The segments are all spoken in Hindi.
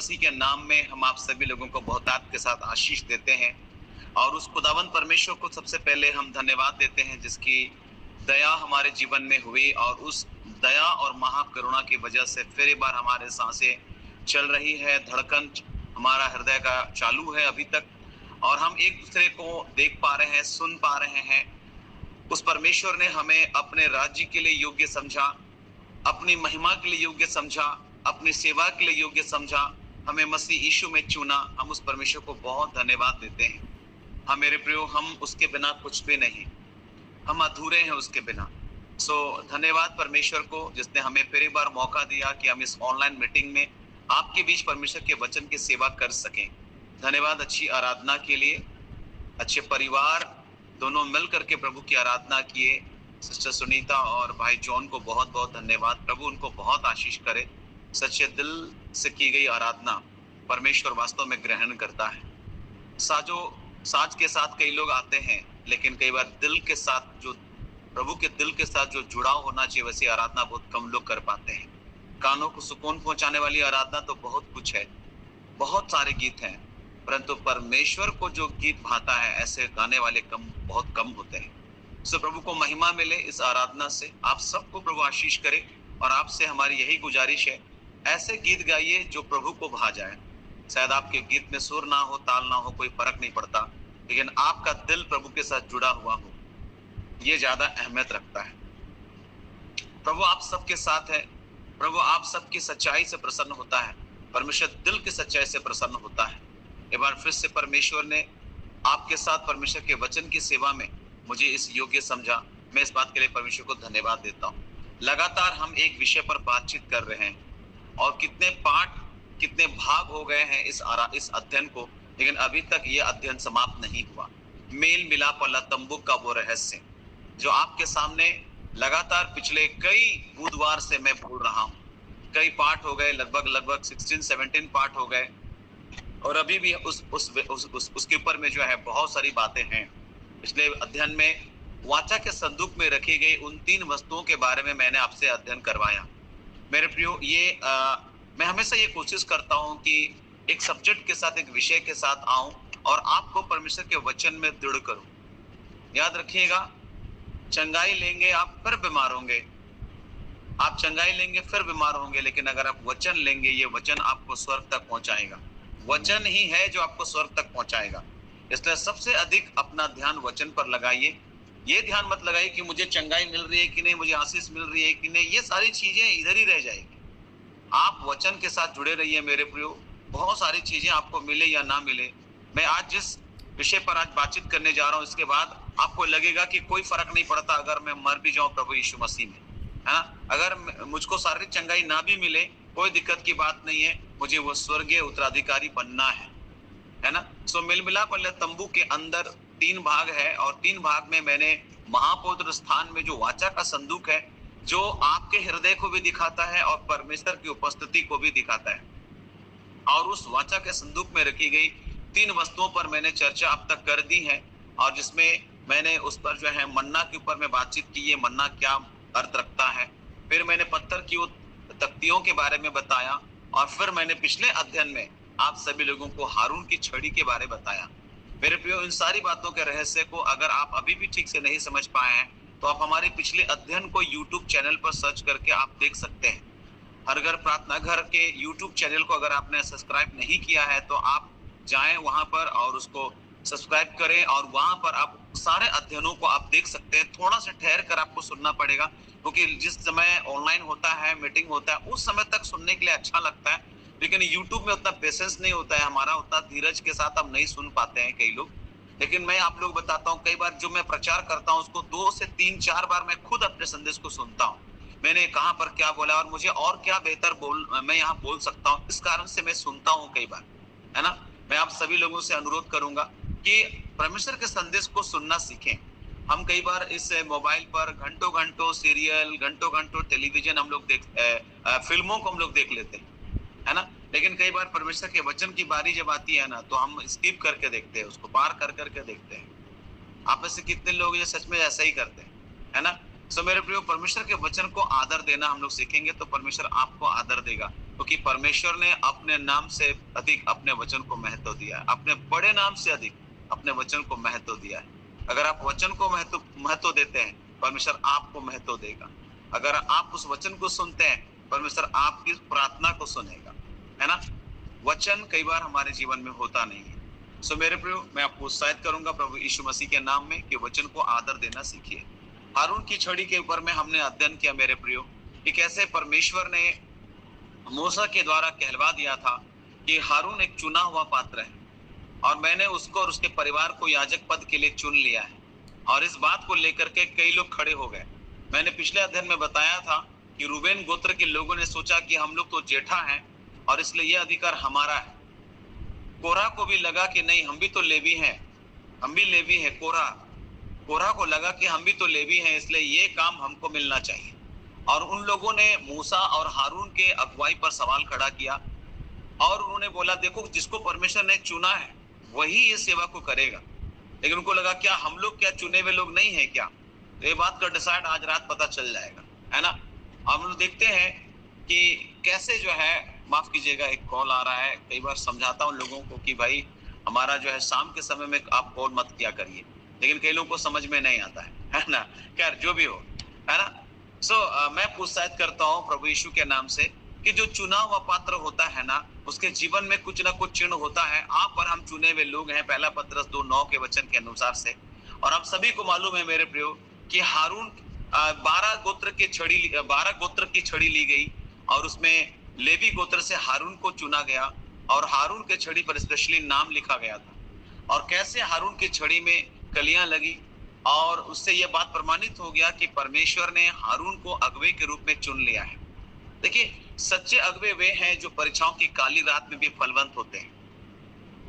मसीह के नाम में हम आप सभी लोगों को बहुतायत के साथ आशीष देते हैं और उस खुदावंद परमेश्वर को सबसे पहले हम धन्यवाद देते हैं जिसकी दया हमारे जीवन में हुई और उस दया और महाकरुणा की वजह से फिर एक बार हमारे सांसें चल रही है, धड़कन हमारा हृदय का चालू है अभी तक और हम एक दूसरे को देख पा रहे हैं, सुन पा रहे हैं। उस परमेश्वर ने हमें अपने राज्य के लिए योग्य समझा, अपनी महिमा के लिए योग्य समझा, अपनी सेवा के लिए योग्य समझा, हमें मसीह यीशु में चुना। हम उस परमेश्वर को बहुत धन्यवाद देते हैं। हाँ मेरे प्रियो, हम उसके बिना कुछ भी नहीं, हम अधूरे हैं उसके बिना। धन्यवाद परमेश्वर को जिसने हमें फिर एक बार मौका दिया कि हम इस ऑनलाइन मीटिंग में आपके बीच परमेश्वर के वचन की सेवा कर सकें। धन्यवाद अच्छी आराधना के लिए, अच्छे परिवार दोनों मिल करके प्रभु की आराधना किए। सिस्टर सुनीता और भाई जॉन को बहुत बहुत धन्यवाद। प्रभु उनको बहुत आशीष करे। सच्चे दिल से की गई आराधना परमेश्वर वास्तव में ग्रहण करता है। साज के साथ कई लोग आते हैं, लेकिन कई बार दिल के साथ, जो प्रभु के दिल के साथ जो जुड़ाव होना चाहिए, वैसी आराधना बहुत कम लोग कर पाते हैं। कानों को सुकून पहुंचाने वाली आराधना तो बहुत कुछ है, बहुत सारे गीत हैं, परंतु परमेश्वर को जो गीत भाता है ऐसे गाने वाले बहुत कम होते हैं। प्रभु को महिमा मिले इस आराधना से। आप सबको प्रभु आशीष करे और आपसे हमारी यही गुजारिश है, ऐसे गीत गाइए जो प्रभु को भा जाए। शायद आपके गीत में सुर ना हो, ताल ना हो, कोई फर्क नहीं पड़ता, लेकिन आपका दिल प्रभु के साथ जुड़ा हुआ हो, ये ज्यादा अहमियत रखता है। प्रभु आप सबके साथ है। प्रभु आप सबकी सच्चाई से प्रसन्न होता है। परमेश्वर दिल की सच्चाई से प्रसन्न होता है। एक बार फिर से परमेश्वर ने आपके साथ परमेश्वर के वचन की सेवा में मुझे इस योग्य समझा। मैं इस बात के लिए परमेश्वर को धन्यवाद देता हूँ। लगातार हम एक विषय पर बातचीत कर रहे हैं और कितने पाठ, कितने भाग हो गए हैं इस अध्ययन को, लेकिन अभी तक ये अध्ययन समाप्त नहीं हुआ। मेल मिलाप वाला तंबू का वो रहस्य जो आपके सामने लगातार पिछले कई बुधवार से मैं बोल रहा हूँ। कई पाठ हो गए, लगभग 16-17 पाठ हो गए और अभी भी उसके ऊपर में जो है बहुत सारी बातें हैं। पिछले अध्ययन में वाचा के संदूक में रखी गई उन 3 वस्तुओं के बारे में मैंने आपसे अध्ययन करवाया। मेरे प्रियो, मैं हमेशा ये कोशिश करता हूँ कि एक सब्जेक्ट के साथ, एक विषय के साथ आऊं और आपको परमेश्वर के वचन में दृढ़ करूं। याद रखिएगा, चंगाई लेंगे आप फिर बीमार होंगे, आप चंगाई लेंगे फिर बीमार होंगे, लेकिन अगर आप वचन लेंगे, ये वचन आपको स्वर्ग तक पहुंचाएगा। वचन ही है जो आपको स्वर्ग तक पहुंचाएगा। इसलिए सबसे अधिक अपना ध्यान वचन पर लगाइए। ये ध्यान मत लगाइए कि मुझे चंगाई मिल रही है कि नहीं, मुझे आशीष मिल रही है कि नहीं, ये सारी चीजें इधर ही रह जाएगी। आप वचन के साथ जुड़े रहिए मेरे प्रियो। बहुत सारी चीजें आपको मिले या ना मिले, मैं आज जिस विषय पर आज बातचीत करने जा रहा हूँ, इसके बाद आपको लगेगा कि कोई फर्क नहीं पड़ता अगर मैं मर भी जाऊं प्रभु यीशु मसीह में, है ना। अगर मुझको शारीरिक चंगाई ना भी मिले, कोई दिक्कत की बात नहीं है, मुझे वो स्वर्गीय उत्तराधिकारी बनना है ना। मिल मिलाप वाले तंबू के अंदर 3 भाग है और 3 भाग में मैंने महापवित्र स्थान में जो वाचा का संदूक है, जो आपके हृदय को भी दिखाता है और परमेश्वर की उपस्थिति को भी दिखाता है, और उस वाचा के संदूक में रखी गई 3 वस्तुओं पर मैंने चर्चा अब तक कर दी है और जिसमें मैंने उस पर जो है मन्ना के ऊपर में बातचीत की, ये मन्ना क्या अर्थ रखता है। फिर मैंने पत्थर की तख्तियों के बारे में बताया और फिर मैंने पिछले अध्ययन में आप सभी लोगों को हारून की छड़ी के बारे में बताया। मेरे प्रियो, इन सारी बातों के रहस्य को अगर आप अभी भी ठीक से नहीं समझ पाए हैं तो आप हमारे पिछले अध्ययन को YouTube चैनल पर सर्च करके आप देख सकते हैं। हर घर प्रार्थना घर के YouTube चैनल को अगर आपने सब्सक्राइब नहीं किया है तो आप जाएं वहां पर और उसको सब्सक्राइब करें और वहां पर आप सारे अध्ययनों को आप देख सकते हैं। थोड़ा सा ठहर कर आपको सुनना पड़ेगा, क्योंकि जिस समय ऑनलाइन होता है, मीटिंग होता है, उस समय तक सुनने के लिए अच्छा लगता है, लेकिन यूट्यूब में उतना पेशेंस नहीं होता है हमारा, उतना धीरज के साथ हम नहीं सुन पाते हैं कई लोग। लेकिन मैं आप लोग बताता हूँ, कई बार जो मैं प्रचार करता हूँ उसको 2 से 3-4 बार मैं खुद अपने संदेश को सुनता हूँ, मैंने कहाँ पर क्या बोला और मुझे और क्या बेहतर मैं यहाँ बोल सकता हूँ, इस कारण से मैं सुनता हूँ कई बार, है ना। मैं आप सभी लोगों से अनुरोध करूंगा कि परमेश्वर के संदेश को सुनना सीखें। हम कई बार इस मोबाइल पर घंटों घंटों सीरियल, घंटों घंटों टेलीविजन हम लोग फिल्मों को हम लोग देख लेते हैं, है ना। लेकिन कई बार परमेश्वर के वचन की बारी जब आती है ना, तो हम स्किप करके देखते हैं, उसको पार कर करके देखते हैं। आप में से कितने लोग ये सच में ऐसा ही करते हैं, है ना। मेरे प्रियो, परमेश्वर के वचन को आदर देना हम लोग सीखेंगे तो परमेश्वर आपको आदर देगा। क्योंकि परमेश्वर ने अपने नाम से अधिक अपने वचन को महत्व दिया है, अपने बड़े नाम से अधिक अपने वचन को महत्व दिया है। अगर आप वचन को महत्व देते हैं, परमेश्वर आपको महत्व देगा। अगर आप उस वचन को सुनते हैं, परमेश्वर आपकी प्रार्थना को सुनेगा, है ना। वचन कई बार हमारे जीवन में होता नहीं है। सो मेरे प्रियो, मैं आपको उत्साहित करूंगा प्रभु यीशु मसीह के नाम में कि वचन को आदर देना सीखिए। हारून की छड़ी के ऊपर में हमने अध्ययन किया मेरे प्रियो, कि कैसे परमेश्वर ने मूसा के द्वारा कहलवा दिया था कि हारून एक चुना हुआ पात्र है, और मैंने उसको और उसके परिवार को याजक पद के लिए चुन लिया है। और इस बात को लेकर के कई लोग खड़े हो गए। मैंने पिछले अध्ययन में बताया था कि रूबेन गोत्र के लोगों ने सोचा कि हम लोग तो जेठा हैं और इसलिए यह अधिकार हमारा है। कोरह को भी लगा कि नहीं, हम भी तो लेवी हैं, हम भी लेवी हैं। कोरह को लगा कि हम भी तो लेवी हैं, इसलिए ये काम हमको मिलना चाहिए। और उन लोगों ने मूसा और हारून के अगुवाई पर सवाल खड़ा किया और उन्होंने बोला, देखो जिसको परमेश्वर ने चुना है वही ये सेवा को करेगा। लेकिन उनको लगा, क्या हम लोग क्या चुने हुए लोग नहीं है क्या? तो ये बात का डिसाइड आज रात पता चल जाएगा, है ना। हम लोग देखते हैं कि कैसे जो है, माफ कीजिएगा एक कॉल आ रहा है। कई बार समझाता हूँ लोगों को कि भाई हमारा जो है शाम के समय में आप कॉल मत किया करिए, लेकिन कई लोगों को समझ में नहीं आता है ना। खैर जो भी हो, है ना। मैं प्रोत्साहित करता हूँ प्रभु यीशु के नाम से कि जो चुना हुआ पात्र होता है ना, उसके जीवन में कुछ ना कुछ चिन्ह होता है। आप और हम चुने हुए लोग हैं, पहला पतरस 2:9 के वचन के अनुसार से। और हम सभी को मालूम है मेरे प्रियो कि हारून 12 गोत्र की छड़ी ली गई और उसमें लेवी गोत्र से हारून को चुना गया और हारून के छड़ी पर स्पेशली नाम लिखा गया था। और कैसे हारून की छड़ी में कलियां लगी और उससे यह बात प्रमाणित हो गया कि परमेश्वर ने हारून को अगुवे के रूप में चुन लिया है। देखिए, सच्चे अगुवे वे हैं जो परीक्षाओं की काली रात में भी फलवंत होते हैं।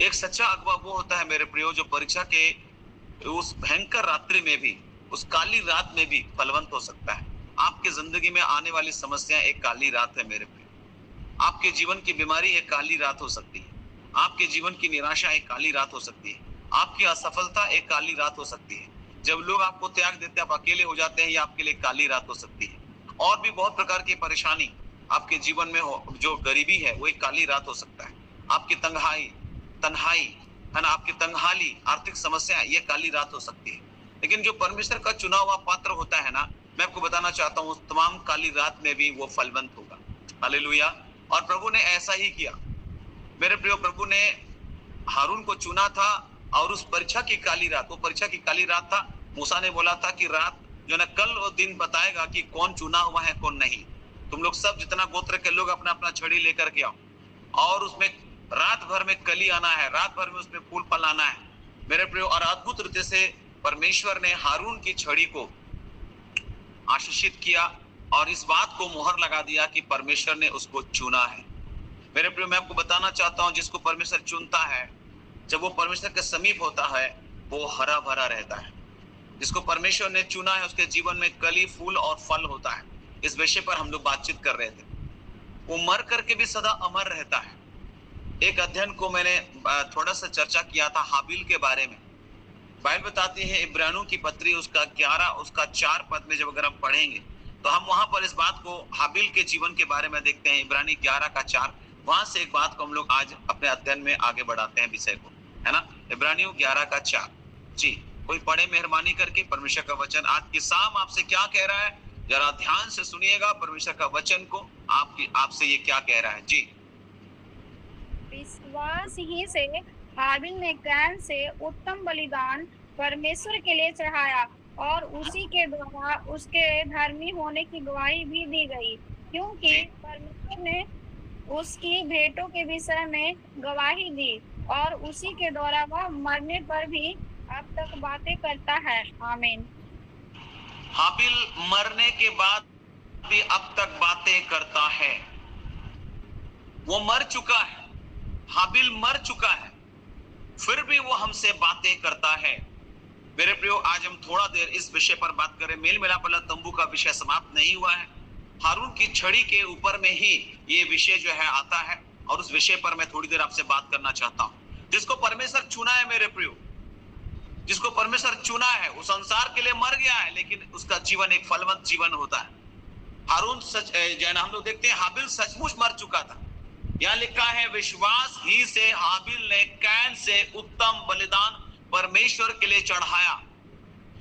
एक सच्चा अगुवा वो होता है मेरे प्रियो जो परीक्षा के उस भयंकर रात्रि में भी, उस काली रात में भी फलवंत हो सकता है। आपकी जिंदगी में आने वाली समस्या एक काली रात है मेरे प्रियो। आपके जीवन की बीमारी एक काली रात हो सकती है, आपके जीवन की निराशा एक काली रात हो सकती है, आपकी असफलता एक काली रात हो सकती है। जब लोग आपको त्याग देते हैं, आप अकेले हो जाते हैं, ये आपके लिए काली रात हो सकती है। और भी बहुत प्रकार की परेशानी आपके जीवन में हो, जो गरीबी है वो एक काली रात हो सकता है। आपकी तन्हाई है ना, आपकी तंगहाली, आर्थिक समस्या, ये काली रात हो सकती है। लेकिन जो परमेश्वर का चुना हुआ पात्र होता है ना, मैं आपको बताना चाहता हूँ, उस तमाम काली रात में भी वो फलवंत होगा। हालेलुया। और प्रभु ने ऐसा ही किया मेरे प्रियो। प्रभु ने हारून को चुना था और उस परीक्षा की काली रात, वो परीक्षा की काली रात था। मूसा ने बोला था कि रात जो ना कल वो दिन बताएगा कि कौन चुना हुआ है कौन नहीं। तुम लोग सब जितना गोत्र के लोग अपना अपना छड़ी लेकर के आओ और उसमें रात भर में कली आना है, रात भर में उसमें फूल फल आना है मेरे प्रियो। और अद्भुत रीति से परमेश्वर ने हारून की छड़ी को आशीषित किया और इस बात को मोहर लगा दिया कि परमेश्वर ने उसको चुना है। मेरे प्रियो, मैं आपको बताना चाहता हूं, जिसको परमेश्वर चुनता है, जब वो परमेश्वर के समीप होता है, वो हरा भरा रहता है। जिसको परमेश्वर ने चुना है, उसके जीवन में कली, फूल और फल होता है। इस विषय पर हम लोग बातचीत कर रहे थे। वो मर करके भी सदा अमर रहता है। एक अध्ययन को मैंने थोड़ा सा चर्चा किया था हाबिल के बारे में। बाइबल बताती है इब्रानियों की पत्री उसका 11 उसका 4 पद में जब अगर हम पढ़ेंगे तो हम वहां पर इस बात को हाबिल के जीवन के बारे में देखते हैं। इब्रानी 11 का 4, वहां से एक बात को हम लोग आज अपने अध्ययन में आगे बढ़ाते हैं विषय को, है ना। इब्रानियों 11 का 4 जी, कोई पढ़े मेहरबानी करके परमेश्वर का वचन आज की शाम आपसे क्या कह रहा है, जरा ध्यान से सुनिएगा परमेश्वर का वचन को। आपसे ये क्या कह रहा है जी। विश्वास ही से हाबिल ने कैन से उत्तम बलिदान परमेश्वर के लिए चढ़ाया और उसी के द्वारा उसके धर्मी होने की गवाही भी दी गई, क्योंकि परमेश्वर ने उसकी भेंटों के विषय में गवाही दी और उसी के द्वारा वह मरने पर भी अब तक बातें करता है। आमीन। हाबिल मरने के बाद भी अब तक बातें करता है। वो मर चुका है, हाबिल मर चुका है, फिर भी वो हमसे बातें करता है। मेरे प्रियो, आज हम थोड़ा देर इस विषय पर बात करें। मेल मिलाप वाला तंबू का विषय समाप्त नहीं हुआ है। हारून की छड़ी के ऊपर में ही ये विषय जो है आता है और उस विषय पर मैं थोड़ी देर आपसे बात करना चाहता हूं। जिसको परमेश्वर चुना है मेरे प्रियो, जिसको परमेश्वर चुना है, वो संसार के लिए मर गया है, लेकिन उसका जीवन एक फलवंत जीवन होता है। हारून सच जो है ना, हम लोग देखते हैं हाबिल सचमुच मर चुका था। यहाँ लिखा है विश्वास ही से हाबिल ने कैन से उत्तम बलिदान परमेश्वर के लिए चढ़ाया।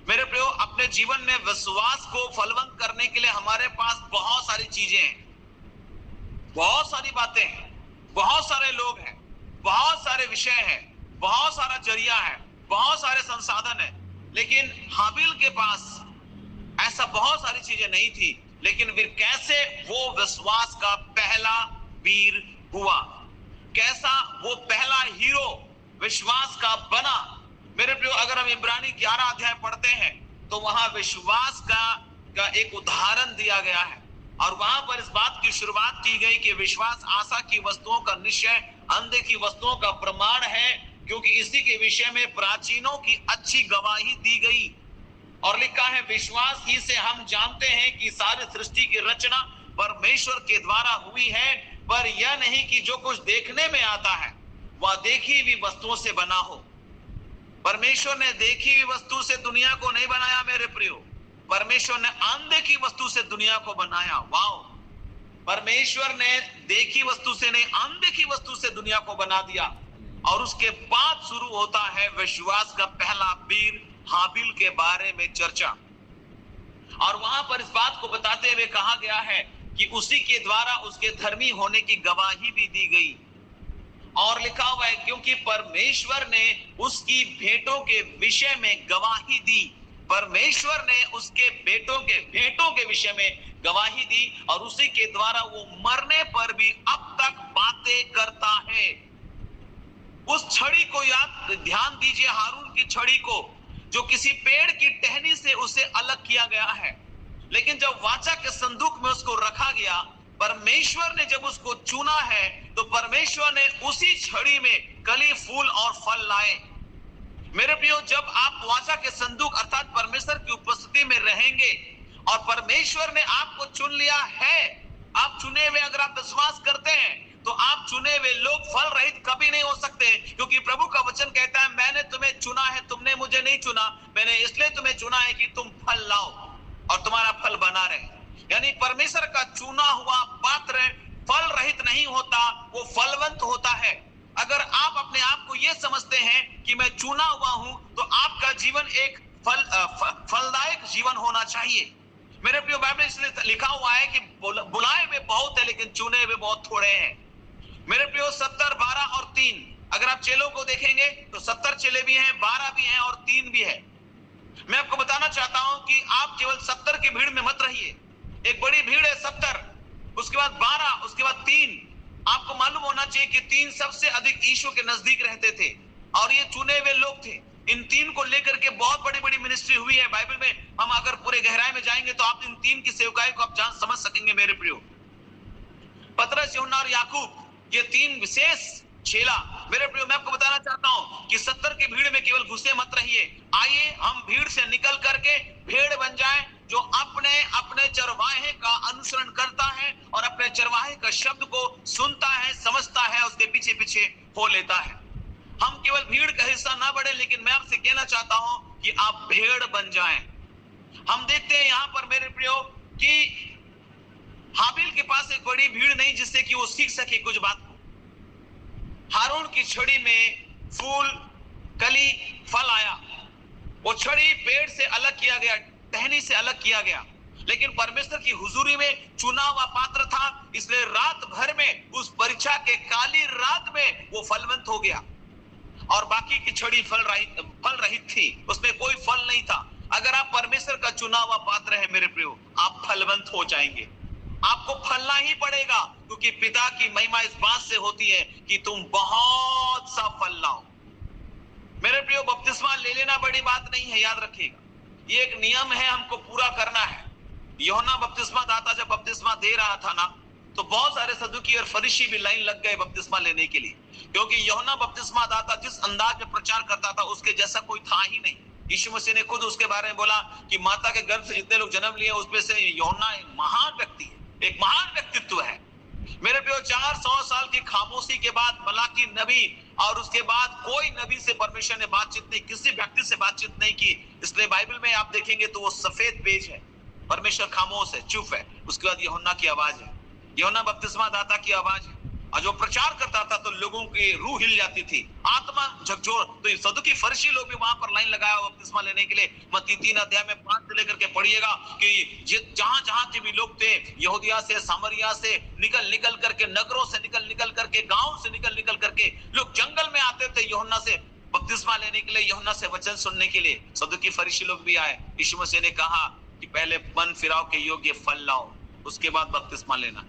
मेरे प्रियो, अपने जीवन में विश्वास को फलवंत करने के लिए हमारे पास बहुत सारी चीजें हैं, बहुत सारी बातें हैं, बहुत सारे लोग हैं, बहुत सारे विषय हैं, बहुत सारा जरिया है, बहुत सारे संसाधन है। लेकिन हाबिल के पास ऐसा बहुत सारी चीजें नहीं थी, लेकिन फिर कैसे वो विश्वास का पहला वीर हुआ, कैसा वो पहला हीरो विश्वास का बना। मेरे प्रियो, अगर हम इब्रानी 11 अध्याय पढ़ते हैं तो वहां विश्वास का एक उदाहरण दिया गया है और वहां पर इस बात की शुरुआत की गई कि विश्वास आशा की वस्तुओं का निश्चय, अनदेखी वस्तुओं का प्रमाण है, क्योंकि इसी के विषय में प्राचीनों की अच्छी गवाही दी गई। और लिखा है विश्वास ही से हम जानते हैं कि सारी सृष्टि की रचना परमेश्वर के द्वारा हुई है, पर यह नहीं कि जो कुछ देखने में आता है वह देखी हुई वस्तुओं से बना हो। परमेश्वर ने देखी हुई वस्तु से दुनिया को नहीं बनाया मेरे प्रियो, परमेश्वर ने अनदेखी वस्तु से दुनिया को बनाया। वाओ, परमेश्वर ने देखी वस्तु से नहीं, अनदेखी वस्तु से दुनिया को बना दिया। और उसके बाद शुरू होता है विश्वास का पहला वीर हाबिल के बारे में चर्चा। और वहां पर इस बात को बताते हुए कहा गया है कि उसी के द्वारा उसके धर्मी होने की गवाही भी दी गई। और लिखा हुआ है क्योंकि परमेश्वर ने उसकी भेंटों के विषय में गवाही दी, परमेश्वर ने उसके भेंटों के विषय में गवाही दी और उसी के द्वारा वो मरने पर भी अब तक बातें करता है। उस छड़ी को ध्यान दीजिए, हारून की छड़ी को, जो किसी पेड़ की टहनी से उसे अलग किया गया है, लेकिन जब वाचा के संदूक में उसको रखा गया, परमेश्वर ने जब उसको चुना है तो परमेश्वर ने उसी छड़ी में कली, फूल और फल लाए। मेरे प्रियो, जब आप वाचा के संदूक अर्थात परमेश्वर की उपस्थिति में रहेंगे और परमेश्वर ने आपको चुन लिया है, आप चुने हुए, अगर आप विश्वास करते हैं तो आप चुने हुए लोग फल रहित कभी नहीं हो सकते, क्योंकि प्रभु का वचन कहता है मैंने तुम्हें चुना है, तुमने मुझे नहीं चुना, मैंने इसलिए तुम्हें चुना है कि तुम फल लाओ और तुम्हारा फल बना रहे। यानी परमेश्वर का चुना हुआ पात्र फल रहित नहीं होता, वो फलवंत होता है। अगर आप अपने आप को ये समझते हैं कि मैं चुना हुआ हूं, तो आपका जीवन एक फलदायक जीवन होना चाहिए। मेरे प्रिय, बाइबल इसलिए लिखा हुआ है कि बुलाए हुए बहुत है लेकिन चुने हुए बहुत थोड़े हैं। मेरे प्रियो, 70, 12 और 3, अगर आप चेलों को देखेंगे तो 70 चेले भी हैं, 12 भी हैं और 3 भी है। मैं आपको बताना चाहता हूं कि आप केवल 70 की भीड़ में मत रहिए। एक बड़ी भीड़ है 70, उसके बाद 12, उसके बाद 3। आपको मालूम होना चाहिए कि 3 सबसे अधिक यीशु के नजदीक रहते थे और ये चुने हुए लोग थे। इन 3 को लेकर के बहुत बड़ी बड़ी मिनिस्ट्री हुई है बाइबल में। हम अगर पूरे गहराई में जाएंगे तो आप इन 3 की सेवकाई को आप जान समझ सकेंगे मेरे प्रियो। पतरस, यूहन्ना और याकूब, ये 3 विशेष चेला। मेरे प्रियो, मैं आपको बताना चाहता हूं कि 70 की भीड़ में केवल घुसे मत रहिए। आइए हम भीड़ से निकल करके भेड़ बन जाएं, जो अपने चरवाहे का अनुसरण करता है और अपने चरवाहे का शब्द को सुनता है, समझता है, उसके पीछे पीछे हो लेता है। हम केवल भीड़ का हिस्सा ना बढ़े, लेकिन मैं आपसे कहना चाहता हूं कि आप भेड़ बन जाएं। हम देखते हैं यहां पर मेरे प्रियो कि हाबिल के पास एक बड़ी भीड़ नहीं जिससे कि वो सीख सके कुछ बात को। हारून की छड़ी में फूल, कली, फल आया। वो छड़ी पेड़ से अलग किया गया, टहनी से अलग किया गया, लेकिन परमेश्वर की हुजूरी में चुना हुआ पात्र था, इसलिए रात भर में, उस परीक्षा के काली रात में वो फलवंत हो गया। और बाकी की छड़ी फल रहित थी, उसमें कोई फल नहीं था। अगर आप परमेश्वर का चुना हुआ पात्र है मेरे प्रियो, आप फलवंत हो जाएंगे। आपको फलना ही पड़ेगा, क्योंकि पिता की महिमा इस बात से होती है कि तुम बहुत सा फल लाओ। मेरे प्रियो, बपतिस्मा ले लेना बड़ी बात नहीं है, याद रखिएगा, ये एक नियम है, हमको पूरा करना है। यूहन्ना बपतिस्मा दाता जब बपतिस्मा दे रहा था ना, तो बहुत सारे सदुकी और फरीसी भी लाइन लग गए बपतिस्मा लेने के लिए, क्योंकि यूहन्ना बपतिस्मा दाता जिस अंदाज में प्रचार करता था उसके जैसा कोई था ही नहीं। यीशु मसीह ने खुद उसके बारे में बोला कि माता के गर्भ से जितने लोग जन्म लिए उसमें से यूहन्ना एक महान व्यक्ति है, एक महान व्यक्तित्व है। मेरे प्रियो, 400 साल की खामोशी के बाद मलाकी नबी और उसके बाद कोई नबी से परमेश्वर ने बातचीत नहीं, किसी व्यक्ति से बातचीत नहीं की। इसलिए बाइबल में आप देखेंगे तो वो सफेद पेज है। परमेश्वर खामोश है, चुप है। उसके बाद यूहन्ना की आवाज है, यूहन्ना बपतिस्मा दाता की आवाज है, और जो प्रचार करता था तो लोगों की रूह हिल जाती थी, आत्मा झकझोर। तो सदुकी फरीसी लोग भी वहां पर लाइन लगाया बपतिस्मा लेने के लिए। मत्ती 3 अध्याय में 5 से लेकर के पढ़िएगा कि जहां जहां के भी लोग थे, यहूदिया से, सामरिया से निकल निकल करके, नगरों से निकल निकल करके, गांव से निकल निकल करके लोग जंगल में आते थे यूहन्ना से बपतिस्मा लेने के लिए, यूहन्ना से वचन सुनने के लिए। सदुकी फरीसी लोग भी आए। यीशु मसीह ने कहा कि पहले मन फिराव के योग्य फल लाओ, उसके बाद बपतिस्मा लेना।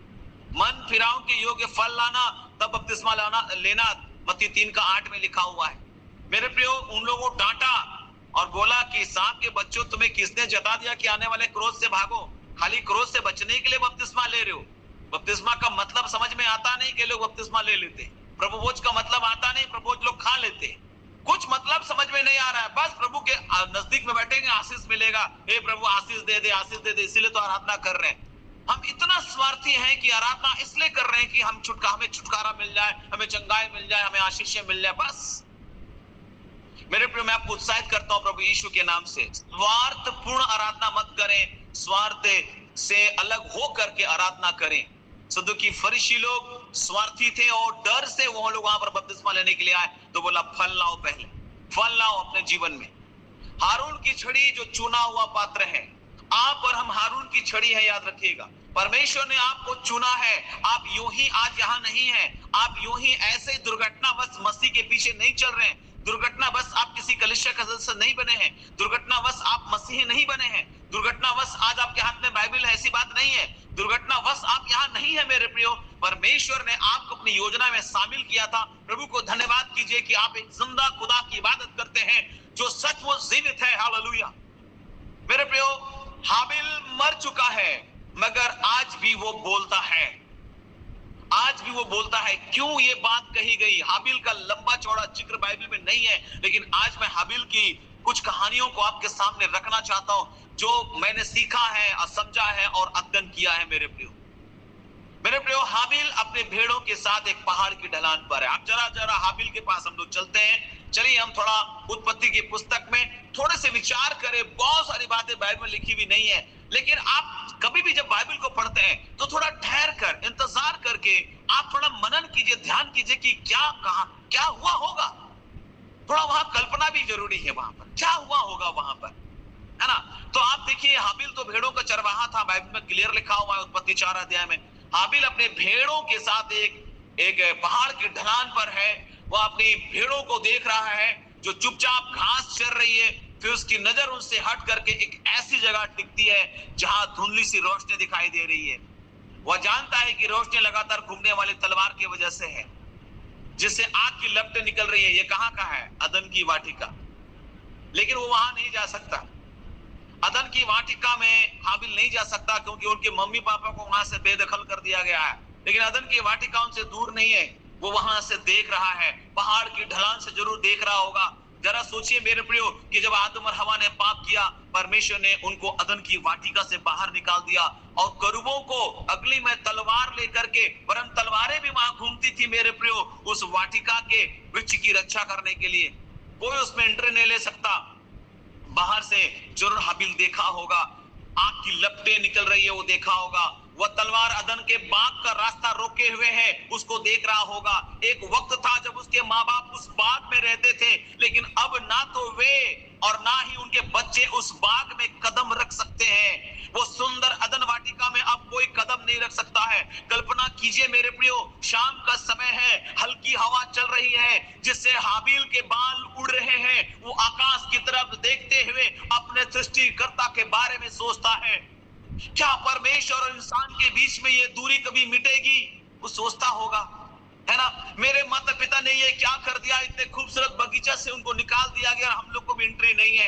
मन फिराव के योग्य फल लाना, तब बपतिस्मा लेना। मत्ती 3:8 में लिखा हुआ है। मेरे प्रियो, उन लोगों को डांटा और बोला कि सांप के बच्चों, तुम्हें किसने जता दिया कि आने वाले क्रोध से भागो? खाली क्रोध से बचने के लिए बपतिस्मा ले रहे हो। बपतिस्मा का मतलब समझ में आता नहीं कि लोग बपतिस्मा ले लेते। प्रभुभोज का मतलब आता नहीं, प्रभुभोज लोग खा लेते। कुछ मतलब समझ में नहीं आ रहा है। बस प्रभु के नजदीक में बैठेंगे, आशीष मिलेगा, हे प्रभु आशीष दे दे, आशीष दे दे, इसीलिए तो आराधना कर रहे हैं। हम इतना स्वार्थी हैं कि आराधना इसलिए कर रहे हैं कि हमें छुटकारा मिल जाए, हमें चंगाई मिल जाए, हमें आशीषें मिल जाए, बस। मेरे प्रिय, मैं आपको उत्साहित करता हूं प्रभु यीशु के नाम से, स्वार्थपूर्ण आराधना मत करें, स्वार्थ से अलग हो करके आराधना करें। सदुकी फरीसी लोग स्वार्थी थे और डर से वो लोग वहां पर बपतिस्मा लेने के लिए आए। तो बोला फल लाओ, पहले फल लाओ अपने जीवन में। हारून की छड़ी जो चुना हुआ पात्र है, आप और हम हारून की छड़ी है, याद रखिएगा। परमेश्वर ने आपको चुना है। आप यूं ही आज यहाँ नहीं है, आप यूं ही ऐसे दुर्घटनावश मसीह के पीछे नहीं चल रहे हैं। दुर्घटनावश आप किसी कलीसिया का सदस्य नहीं बने हैं, दुर्घटनावश आप मसीही नहीं बने हैं, दुर्घटनावश आज आपके हाथ में बाइबल है, ऐसी बात नहीं है। दुर्घटनावश आप यहाँ नहीं है मेरे प्रियो। परमेश्वर ने आपको अपनी योजना में शामिल किया था। प्रभु को धन्यवाद कीजिए कि आप एक जिंदा खुदा की इबादत करते हैं जो सचमुच जीवित है। हालेलुया। मेरे प्रियो, हाबिल मर चुका है मगर आज भी वो बोलता है, आज भी वो बोलता है। क्यों ये बात कही गई? हाबिल का लंबा चौड़ा जिक्र बाइबल में नहीं है, लेकिन आज मैं हाबिल की कुछ कहानियों को आपके सामने रखना चाहता हूं जो मैंने सीखा है और समझा है और अध्ययन किया है। मेरे प्रियो, हाबिल अपने भेड़ों के साथ एक पहाड़ की ढलान पर है। आप जरा हाबिल के पास हम लोग चलते हैं। चलिए हम थोड़ा उत्पत्ति की पुस्तक में थोड़े से विचार करें। बहुत सारी बातें बाइबल में लिखी हुई नहीं है, लेकिन आप कभी भी जब बाइबल को पढ़ते हैं तो थोड़ा ठहर कर, इंतजार करके आप थोड़ा मनन कीजिए, ध्यान कीजिए कि क्या हुआ होगा। थोड़ा वहां कल्पना भी जरूरी है, वहां पर क्या हुआ होगा वहां पर, है ना। तो आप देखिए, हाबिल तो भेड़ों का चरवाहा था। बाइबल में क्लियर लिखा हुआ है उत्पत्ति 4 अध्याय में। हाबिल अपने भेड़ों के साथ एक पहाड़ की ढलान पर है। वह अपनी भेड़ों को देख रहा है जो चुपचाप घास चर रही है। फिर उसकी नजर उनसे हट करके एक ऐसी जगह टिकती है जहां धुंधली सी रोशनी दिखाई दे रही है। वह जानता है कि रोशनी लगातार घूमने वाली तलवार की वजह से है, जिससे आग की लपटें निकल रही है। ये कहां का है? अदन की वाटिका। लेकिन वो वहां नहीं जा सकता। अदन की वाटिका में हाबिल नहीं जा सकता क्योंकि उनके मम्मी पापा को वहां से बेदखल कर दिया गया है। लेकिन अदन की वाटिका उनसे दूर नहीं है, वो वहां से देख रहा है। पहाड़ की ढलान से जरूर देख रहा होगा। जरा सोचिए मेरे प्रियो कि जब आदम और हवा ने पाप किया, परमेश्वर ने उनको अदन की वाटिका से बाहर निकाल दिया और करूबों को अगली में तलवार लेकर के, वरन तलवारें भी वहां घूमती थी मेरे प्रियो, उस वाटिका के वृक्ष की रक्षा करने के लिए। कोई उसमें एंट्री नहीं ले सकता। बाहर से जरूर हाबिल देखा होगा, आग की लपटें निकल रही है, वो देखा होगा। वह तलवार अदन के बाग का रास्ता रोके हुए है, उसको देख रहा होगा। एक वक्त था जब उसके माँ बाप उस बाग में रहते थे, लेकिन अब ना तो वे और ना ही उनके बच्चे उस बाग में कदम रख सकते हैं। वो सुंदर अदन वाटिका में अब कोई कदम नहीं रख सकता है। कल्पना कीजिए मेरे प्रियो, शाम का समय है, हल्की हवा चल रही है जिससे हाबिल के बाल उड़ रहे हैं। वो आकाश की तरफ देखते हुए अपने सृष्टिकर्ता के बारे में सोचता है, क्या परमेश्वर और इंसान के बीच में ये दूरी कभी मिटेगी? वो सोचता होगा, है ना। मेरे माता पिता ने ये क्या कर दिया, इतने खूबसूरत बगीचा से उनको निकाल दिया गया, हम लोग को भी एंट्री नहीं है।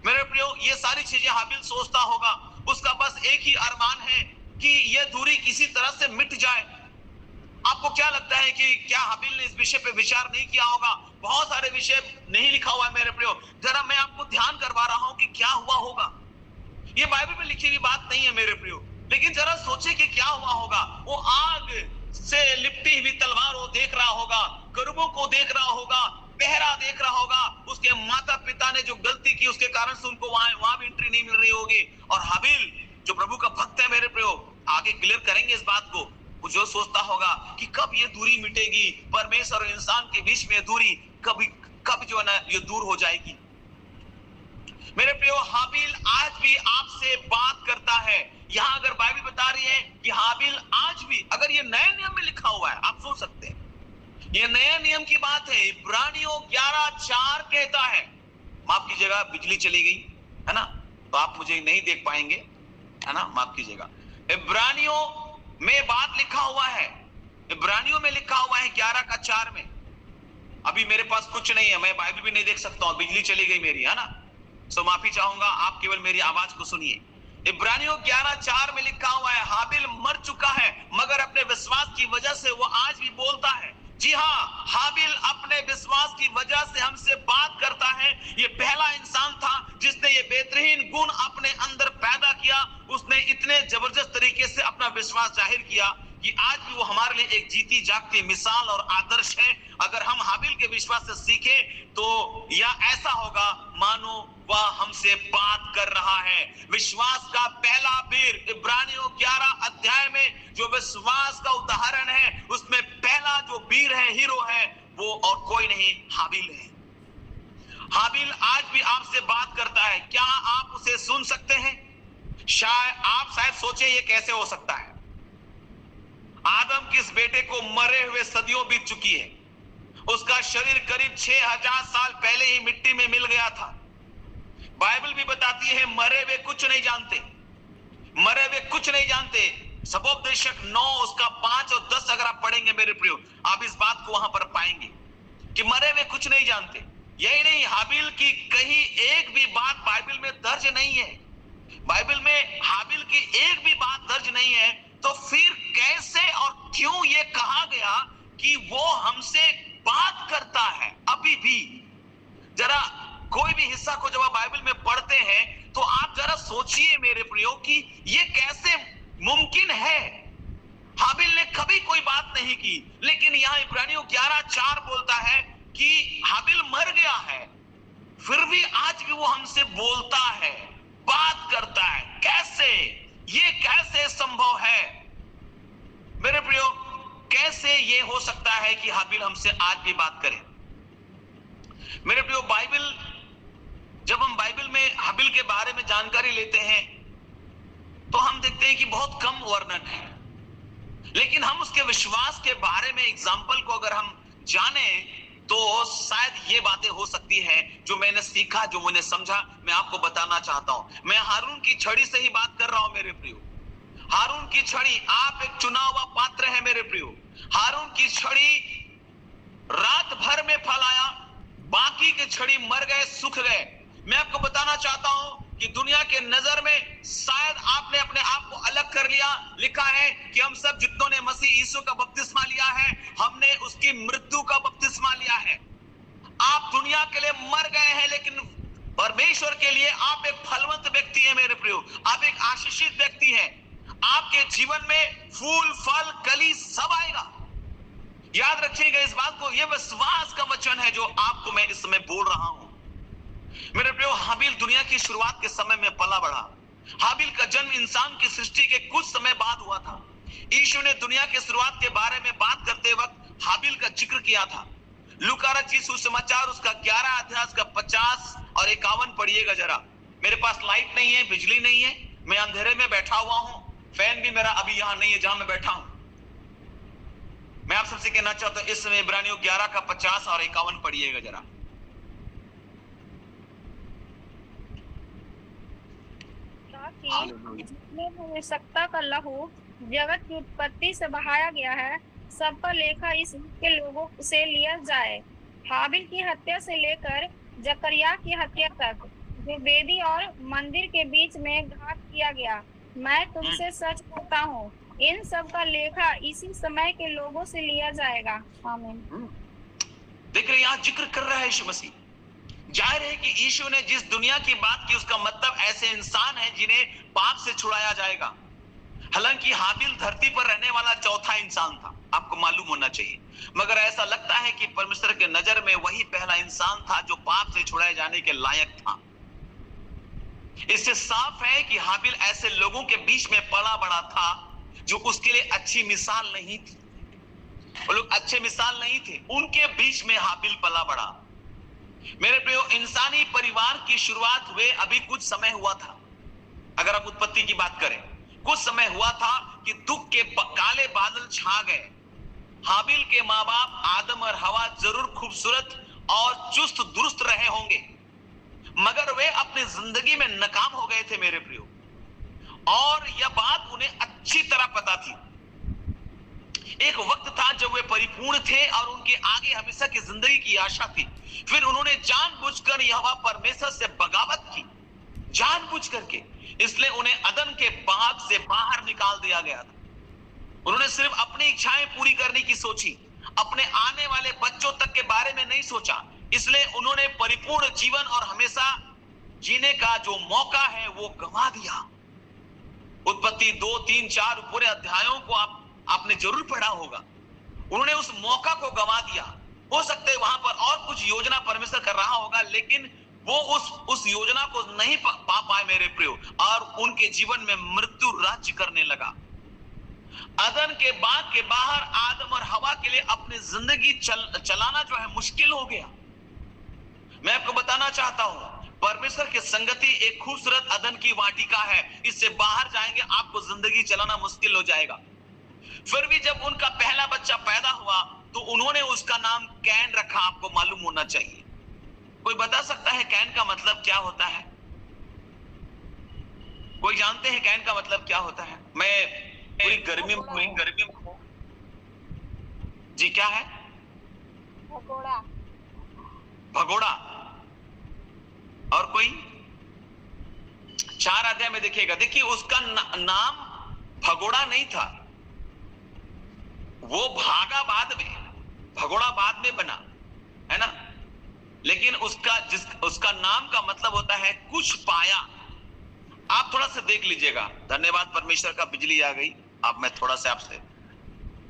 मेरे प्रियो, ये सारी चीजें हाबिल सोचता होगा। उसका बस एक ही अरमान है कि ये दूरी किसी तरह से मिट जाए। आपको क्या लगता है कि क्या हाबिल ने इस विषय पे विचार नहीं किया होगा? बहुत सारे विषय नहीं लिखा हुआ है मेरे प्रियो। जरा मैं आपको ध्यान करवा रहा हूं कि क्या हुआ होगा। ये बाइबल में लिखी हुई बात नहीं है मेरे प्रियो, लेकिन जरा सोचे कि क्या हुआ होगा। वो आग से लिपटी हुई तलवार वो देख रहा होगा, करूबों को देख रहा होगा, पहरा देख रहा होगा, उसके माता पिता ने जो गलती की उसके कारण से उनको वहां भी एंट्री नहीं मिल रही होगी। और हाबिल जो प्रभु का भक्त है मेरे प्रियो, आगे क्लियर करेंगे इस बात को, वो जो सोचता होगा कि कब ये दूरी मिटेगी, परमेश्वर और इंसान के बीच में दूरी कब जो है ना ये दूर हो जाएगी। मेरे प्रियो, हाबिल आज भी आपसे बात करता है। यहां अगर बाइबल बता रही है कि हाबिल आज भी, अगर ये नए नियम में लिखा हुआ है, आप सोच सकते हैं ये नए नियम की बात है। इब्रानियों 11:4 कहता है, माफ कीजिएगा बिजली चली गई है ना, तो आप मुझे नहीं देख पाएंगे है ना, माफ कीजिएगा। इब्रानियों में बात लिखा हुआ है, इब्रानियों में लिखा हुआ है 11:4 में। अभी मेरे पास कुछ नहीं है, मैं बाइबल भी नहीं देख सकता हूं, बिजली चली गई मेरी है ना, सो माफी चाहूंगा, आप केवल मेरी आवाज को सुनिए। इब्रानियों 11:4 में लिखा हुआ है, हाबिल मर चुका है मगर अपने विश्वास की वजह से वो आज भी बोलता है। जी हाँ, हाबिल अपने विश्वास की वजह से हमसे बात करता है। ये पहला इंसान था जिसने ये बेहतरीन गुण अपने अंदर पैदा किया। उसने इतने जबरदस्त तरीके से अपना विश्वास जाहिर किया कि आज भी वो हमारे लिए एक जीती जागती मिसाल और आदर्श है। अगर हम हाबिल के विश्वास से सीखे तो यह ऐसा होगा मानो वह हमसे बात कर रहा है। विश्वास का पहला वीर इब्रानियों 11 अध्याय में जो विश्वास का उदाहरण है, उसमें पहला जो वीर है, हीरो है, वो और कोई नहीं, हाबिल है। हाबिल आज भी आपसे बात करता है। क्या आप उसे सुन सकते हैं? शायद सोचे ये कैसे हो सकता है। आदम किस बेटे को मरे हुए सदियों बीत चुकी है, उसका शरीर करीब 6000 साल पहले ही मिट्टी में मिल गया था। बाइबल भी बताती है मरे हुए कुछ नहीं जानते, मरे हुए कुछ नहीं जानते। सबोपदेशक 9 उसका 5 और 10 अगर आप पढ़ेंगे मेरे प्रियो, आप इस बात को वहां पर पाएंगे कि मरे हुए कुछ नहीं जानते। यही नहीं, हाबिल की कहीं एक भी बात बाइबल में दर्ज नहीं है, बाइबल में हाबिल की एक भी बात दर्ज नहीं है। तो फिर कैसे और क्यों ये कहा गया कि वो हमसे बात करता है? अभी भी जरा कोई भी हिस्सा को जब आप बाइबल में पढ़ते हैं तो आप जरा सोचिए मेरे प्रियो कि ये कैसे मुमकिन है। हाबिल ने कभी कोई बात नहीं की, लेकिन यहां इब्रानियों 11:4 बोलता है कि हाबिल मर गया है, फिर भी आज भी वो हमसे बोलता है, बात करता है। कैसे? ये कैसे संभव है मेरे प्रियो? कैसे ये हो सकता है कि हाबिल हमसे आज भी बात करे? मेरे प्रियो, जब हम बाइबल में हाबिल के बारे में जानकारी लेते हैं तो हम देखते हैं कि बहुत कम वर्णन है, लेकिन हम उसके विश्वास के बारे में एग्जाम्पल को अगर हम जाने तो शायद ये बातें हो सकती हैं जो मैंने सीखा, जो मैंने समझा, मैं आपको बताना चाहता हूं। मैं हारून की छड़ी से ही बात कर रहा हूं मेरे प्रियो। हारून की छड़ी, आप एक चुना हुआ पात्र है मेरे प्रियो। हारून की छड़ी रात भर में फैलाया, बाकी के छड़ी मर गए, सूख गए। मैं आपको बताना चाहता हूं कि दुनिया के नजर में शायद आपने अपने आप को अलग कर लिया। लिखा है कि हम सब जितनों ने मसीह यीशु का बपतिस्मा लिया है, हमने उसकी मृत्यु का बपतिस्मा लिया है। आप दुनिया के लिए मर गए हैं, लेकिन परमेश्वर के लिए आप एक फलवंत व्यक्ति है मेरे प्रियो। आप एक आशीषित व्यक्ति है। आपके जीवन में फूल, फल, कली सब आएगा। याद रखिएगा इस बात को। यह विश्वास का वचन है जो आपको मैं इस समय बोल रहा हूं मेरे प्रियो। हाबिल दुनिया की शुरुआत के समय में पला बढ़ा। हाबिल का जन्म इंसान की सृष्टि के कुछ समय बाद हुआ था। यीशु ने दुनिया की शुरुआत के बारे में बात करते वक्त हाबिल का जिक्र किया था। लूका रचित सुसमाचार उसका 11 अध्याय का 50 और 51 पढ़िएगा जरा। मेरे पास लाइट नहीं है, बिजली नहीं है, मैं अंधेरे में बैठा हुआ हूं, फैन भी मेरा अभी यहां नहीं है जहां मैं बैठा हूं। मैं आप सबसे कहना चाहता हूं इस समय इब्रानियों 11 का 50 और 51 पढ़िएगा जरा। जिसमें सत्ता का लहू जगत की उत्पत्ति से बहाया गया है, सबका लेखा इस के लोगों से लिया जाए। हाबिल की हत्या से लेकर जकरिया की हत्या तक जो वेदी और मंदिर के बीच में घात किया गया, मैं तुमसे सच कहता हूँ, इन सब का लेखा इसी समय के लोगों से लिया जाएगा। आमीन। देख रहे यहाँ जिक्र कर रहा है यीशु मसीह। जाहिर है कि यीशु ने जिस दुनिया की बात की उसका मतलब ऐसे इंसान है जिन्हें पाप से छुड़ाया जाएगा। हालांकि हाबिल धरती पर रहने वाला चौथा इंसान था, आपको मालूम होना चाहिए, मगर ऐसा लगता है कि परमेश्वर के नजर में वही पहला इंसान था जो पाप से छुड़ाए जाने के लायक था। इससे साफ है कि हाबिल ऐसे लोगों के बीच में पला बड़ा था जो उसके लिए अच्छी मिसाल नहीं थी। वो लोग अच्छे मिसाल नहीं थे, उनके बीच में हाबिल पला बड़ा। मेरे प्रियो, इंसानी परिवार की शुरुआत हुए अभी कुछ समय हुआ था। अगर हम उत्पत्ति की बात करें, कुछ समय हुआ था कि दुख के काले बादल छा गए। हाबिल के माँ बाप आदम और हवा जरूर खूबसूरत और चुस्त दुरुस्त रहे होंगे, मगर वे अपनी जिंदगी में नाकाम हो गए थे मेरे प्रियो, और यह बात उन्हें अच्छी तरह पता थी। एक वक्त था जब वे परिपूर्ण थे और उनके आगे हमेशा की जिंदगी की आशा थी। फिर उन्होंने जानबूझकर यहोवा परमेश्वर से बगावत की, जानबूझ करके। इसलिए उन्हें अदन के बाग से बाहर निकाल दिया गया था। उन्होंने सिर्फ अपनी इच्छाएं पूरी करने की सोची, अपने आने वाले बच्चों तक के बारे में नहीं सोचा। इसलिए उन्होंने परिपूर्ण जीवन और हमेशा जीने का जो मौका है वो गंवा दिया। उत्पत्ति 2, 3, 4 पूरे अध्यायों को आपने जरूर पढ़ा होगा। उन्होंने उस मौका को गंवा दिया। हो सकता है वहां पर और कुछ योजना परमेश्वर कर रहा होगा, लेकिन वो उस योजना को नहीं पा पाए मेरे प्रियो, और उनके जीवन में मृत्यु राज्य करने लगा। अदन के बाग के बाहर आदम और हवा के लिए अपनी जिंदगी चलाना जो है मुश्किल हो गया। मैं आपको बताना चाहता हूं, परमेश्वर की संगति एक खूबसूरत अदन की वाटिका है। इससे बाहर जाएंगे आपको जिंदगी चलाना मुश्किल हो जाएगा। फिर भी जब उनका पहला बच्चा पैदा हुआ तो उन्होंने उसका नाम कैन रखा। आपको मालूम होना चाहिए। कोई बता सकता है कैन का मतलब क्या होता है? कोई जानते हैं कैन का मतलब क्या होता है? मैं पूरी गर्मी में हूं जी। क्या है? भगोड़ा। भगोड़ा। और कोई? 4 अध्याय में देखिएगा। देखिए उसका नाम भगोड़ा नहीं था, वो भागा बाद में, भगोड़ा बाद में बना, है ना। लेकिन उसका नाम का मतलब होता है कुछ पाया। आप थोड़ा सा देख लीजिएगा। धन्यवाद परमेश्वर का, बिजली आ गई। अब मैं थोड़ा सा आपसे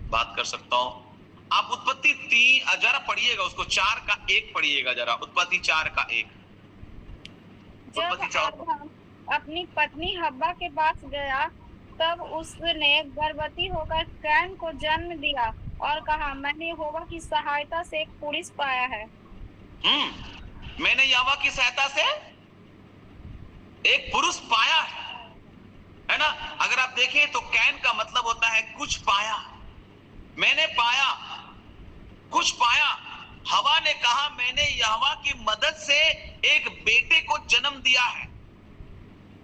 बात कर सकता हूं। आप उत्पत्ति 3 जरा पढ़िएगा, उसको 4 का 1 पढ़िएगा जरा। उत्पत्ति 4 का 1। जब आदम अपनी पत्नी हब्बा के पास गया तब उसने गर्भवती होकर कैन को जन्म दिया और कहा, मैंने यहोवा की सहायता से एक पुरुष पाया है। मैंने यहोवा की सहायता से एक पुरुष पाया है ना। अगर आप देखें तो कैन का मतलब होता है कुछ पाया। मैंने पाया, कुछ पाया। हवा ने कहा, मैंने यहोवा की मदद से एक बेटे को जन्म दिया है।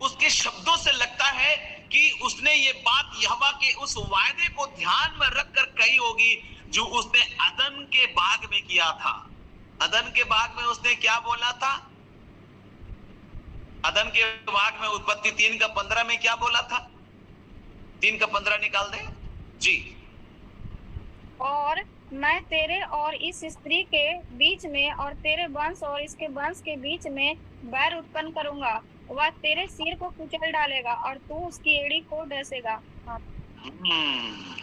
उसके शब्दों से लगता है कि उसने ये बात यहोवा के उस वायदे को ध्यान में रखकर कही होगी जो उसने अदन के बाग में किया था। अदन के बाग में उसने क्या बोला था? अदन के बाग में उत्पत्ति 3 का 15 में क्या बोला था? 3 का 15 निकाल दे जी। और मैं तेरे और इस स्त्री के बीच में और तेरे वंश और इसके वंश के बीच में बैर उत्पन्न करूंगा। वह तेरे सिर को कुचल डालेगा और तू उसकी एड़ी को डसेगा।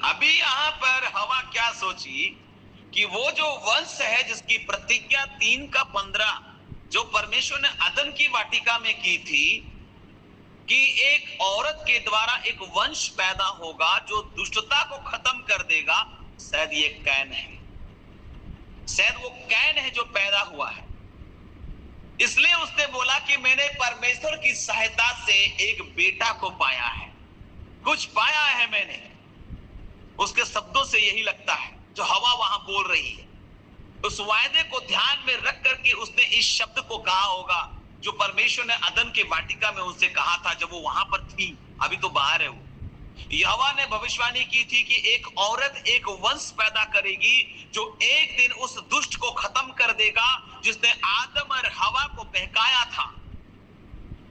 अभी यहाँ पर हवा क्या सोची कि वो जो वंश है जिसकी प्रतिज्ञा 3 का 15 जो परमेश्वर ने अदन की वाटिका में की थी कि एक औरत के द्वारा एक वंश पैदा होगा जो दुष्टता को खत्म कर देगा, शायद ये कैन है। शायद वो कैन है जो पैदा हुआ है। इसलिए उसने बोला कि मैंने परमेश्वर की सहायता से एक बेटा को पाया है, कुछ पाया है मैंने। उसके शब्दों से यही लगता है जो हवा वहां बोल रही है। उस वायदे को ध्यान में रख करके उसने इस शब्द को कहा होगा जो परमेश्वर ने अदन के वाटिका में उससे कहा था जब वो वहां पर थी। अभी तो बाहर है वो। यहोवा ने भविष्यवाणी की थी कि एक औरत एक वंश पैदा करेगी जो एक दिन उस दुष्ट को खत्म कर देगा जिसने आदम और हवा को बहकाया था।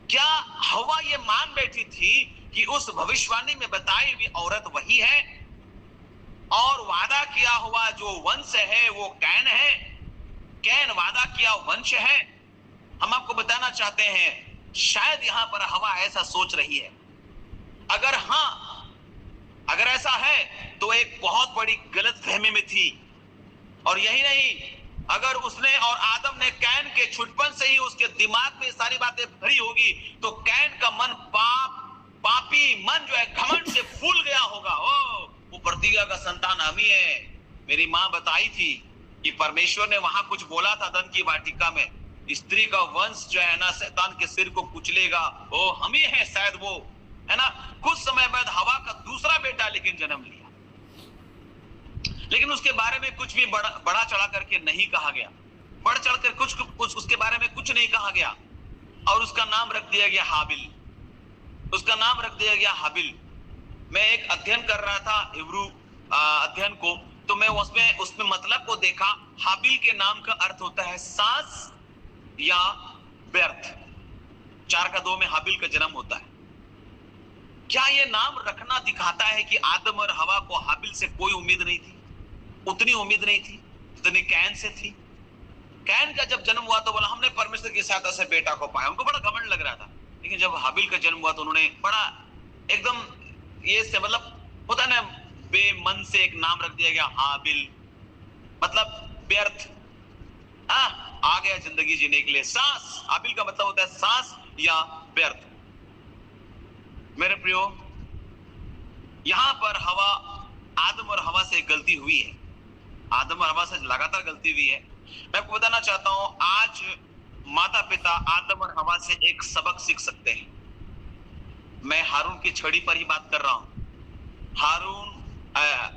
क्या हवा ये मान बैठी थी कि उस भविष्यवाणी में बताई हुई औरत वही है और वादा किया हुआ जो वंश है वो कैन है? कैन वादा किया वंश है। हम आपको बताना चाहते हैं शायद यहां पर हवा ऐसा सोच रही है। अगर हाँ तो एक बहुत बड़ी गलतफहमी में थी। और यही नहीं, अगर उसने और आदम ने कैन के छुटपन से ही उसके दिमाग में सारी बातें भरी होगी, तो कैन का मन पापी मन जो है घमंड से फूल गया होगा। वो प्रतिज्ञा का संतान हम ही है। मेरी माँ बताई थी कि परमेश्वर ने वहां कुछ बोला था अदन की वाटिका में, स्त्री का वंश जो है ना शैतान के सिर को कुचलेगा। ओ हम ही है शायद वो, है ना। कुछ समय बाद हवा का दूसरा बेटा लेकिन जन्म लिया, लेकिन उसके बारे में कुछ भी बड़ा चढ़ा करके नहीं कहा गया। बढ़ चढ़कर कुछ उसके बारे में कुछ नहीं कहा गया, और उसका नाम रख दिया गया हाबिल। उसका नाम रख दिया गया हाबिल। मैं एक अध्ययन कर रहा था, हिब्रू अध्ययन को, तो मैं उसमें मतलब को देखा। हाबिल के नाम का अर्थ होता है सांस या व्यर्थ। 4:2 में हाबिल का जन्म होता है। क्या यह नाम रखना दिखाता है कि आदम और हवा को हाबिल से कोई उम्मीद नहीं थी? उतनी उम्मीद नहीं थी जितनी कैन से थी। कैन का जब जन्म हुआ तो बोला हमने परमेश्वर की सहायता से बेटा को पाया। उनको बड़ा घमंड लग रहा था। लेकिन जब हाबिल का जन्म हुआ तो उन्होंने बड़ा एकदम ये से मतलब होता है ना, बेमन से एक नाम रख दिया गया हाबिल, मतलब व्यर्थ। आ गया जिंदगी जीने के लिए। सांस, हाबिल का मतलब होता है सांस या व्यर्थ। मेरे प्रियो, यहां पर आदम और हवा से गलती हुई है। आदम और हवा से लगातार गलती हुई है। मैं आपको बताना चाहता हूं, आज माता पिता आदम और हवा से एक सबक सीख सकते हैं। मैं हारून की छड़ी पर ही बात कर रहा हूं।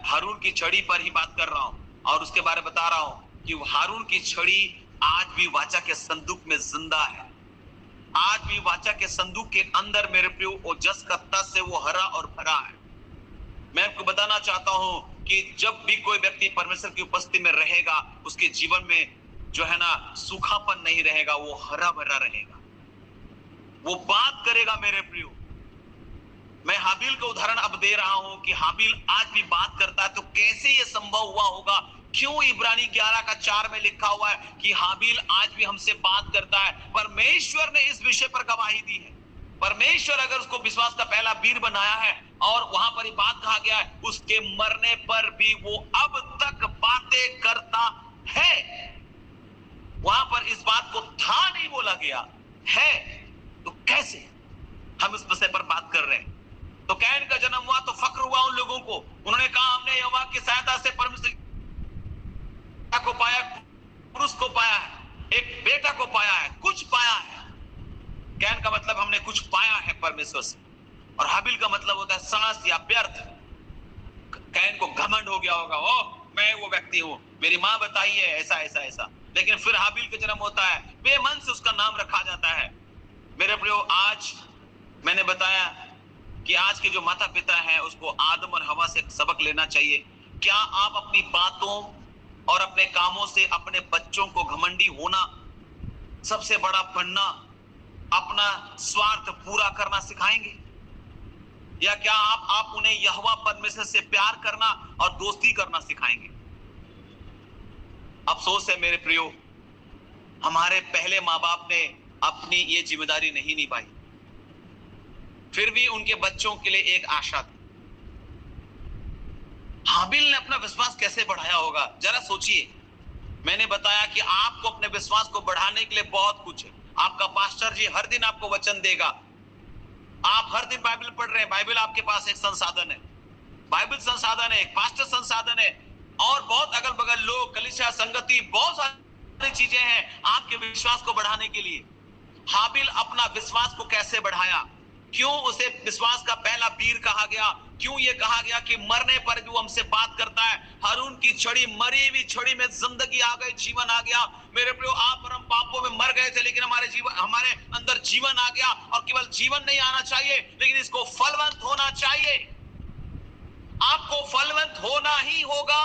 हारून की छड़ी पर ही बात कर रहा हूं, और उसके बारे में बता रहा हूं कि हारून की छड़ी आज भी वाचा के संदूक में जिंदा है। आज भी वाचा के संदूक के अंदर मेरे प्रियो वो जस का तस से वो हरा और भरा है। मैं आपको बताना चाहता हूं कि जब भी कोई व्यक्ति परमेश्वर की उपस्थिति में रहेगा, उसके जीवन में जो है ना सूखापन नहीं रहेगा, वो हरा भरा रहेगा, वो बात करेगा। मेरे प्रियो, मैं हाबिल का उदाहरण अब दे रहा हूं कि हाबिल आज भी बात करता है, तो कैसे ये संभव हुआ होगा? क्यों इब्रानी 11:4 में लिखा हुआ है कि हाबिल आज भी हमसे बात करता है? परमेश्वर ने इस विषय पर गवाही दी है। परमेश्वर अगर उसको विश्वास का पहला वीर बनाया है, और वहां पर ही बात कहा गया है, उसके मरने पर भी वो अब तक बातें करता है। वहां पर इस बात को था नहीं बोला गया है, तो कैसे हम इस विषय पर बात कर रहे हैं? तो कैन का जन्म हुआ तो फक्र हुआ उन लोगों को। उन्होंने कहा हमने यहोवा की सहायता से परमेश्वर को पाया, पुरुष को पाया है, एक बेटा को पाया है, कुछ पाया है। कैन का मतलब हमने कुछ पाया है परमेश्वर से, और हाबिल का मतलब होता है सांस या व्यर्थ। कैन को घमंड हो गया होगा, ओ मैं वो व्यक्ति हूं, मेरी मां बताई है ऐसा ऐसा ऐसा। लेकिन फिर हाबिल का जन्म होता है, बेमन से उसका नाम रखा जाता है। मेरे प्रियो, आज मैंने बताया कि आज के जो माता पिता हैं उसको आदम और हवा से सबक लेना चाहिए। क्या आप अपनी बातों और अपने कामों से अपने बच्चों को घमंडी होना, सबसे बड़ा बनना, अपना स्वार्थ पूरा करना सिखाएंगे? या क्या आप उन्हें यहोवा परमेश्वर से प्यार करना और दोस्ती करना सिखाएंगे? अफसोस है मेरे प्रियो, हमारे पहले माँ बाप ने अपनी ये जिम्मेदारी नहीं निभाई। फिर भी उनके बच्चों के लिए एक आशा थी। हाबिल ने अपना विश्वास कैसे बढ़ाया होगा, जरा सोचिए। मैंने बताया कि आपको अपने विश्वास को बढ़ाने के लिए बहुत कुछ है। आपका पास्टर जी हर दिन आपको वचन देगा। आप हर दिन बाइबल पढ़ रहे हैं, बाइबल आपके पास एक संसाधन है। बाइबल संसाधन है, एक पास्टर संसाधन है, और बहुत अगल बगल लोग, कलीसिया, संगति, बहुत सारी चीजें हैं आपके विश्वास को बढ़ाने के लिए। हाबिल अपना विश्वास को कैसे बढ़ाया? क्यों उसे विश्वास का पहला वीर कहा गया? क्यों ये कहा गया कि मरने पर भी वो हमसे बात करता है? हारून की छड़ी, मरी हुई छड़ी में जिंदगी आ गई, जीवन आ गया। मेरे प्रियो, आप और हम पापों में मर गए थे, लेकिन हमारे अंदर जीवन आ गया। और केवल जीवन नहीं आना चाहिए, लेकिन इसको फलवंत होना चाहिए। आपको फलवंत होना ही होगा,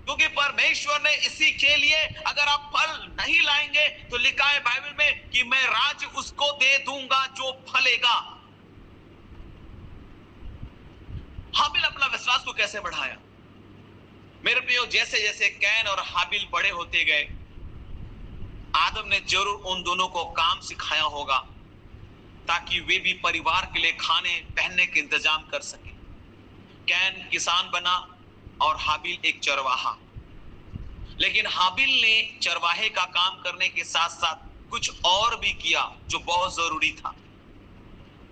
क्योंकि परमेश्वर ने इसी के लिए, अगर आप फल नहीं लाएंगे तो लिखा है बाइबल में कि मैं राज्य उसको दे दूंगा जो फलेगा। हाबिल अपना विश्वास को कैसे बढ़ाया? मेरे प्रियो, जैसे जैसे कैन और हाबिल बड़े होते गए, आदम ने जरूर उन दोनों को काम सिखाया होगा, ताकि वे भी परिवार के लिए खाने पहनने के इंतजाम कर सके। कैन किसान बना, और हाबिल एक चरवाहा। लेकिन हाबिल ने चरवाहे का काम करने के साथ साथ कुछ और भी किया जो बहुत जरूरी था।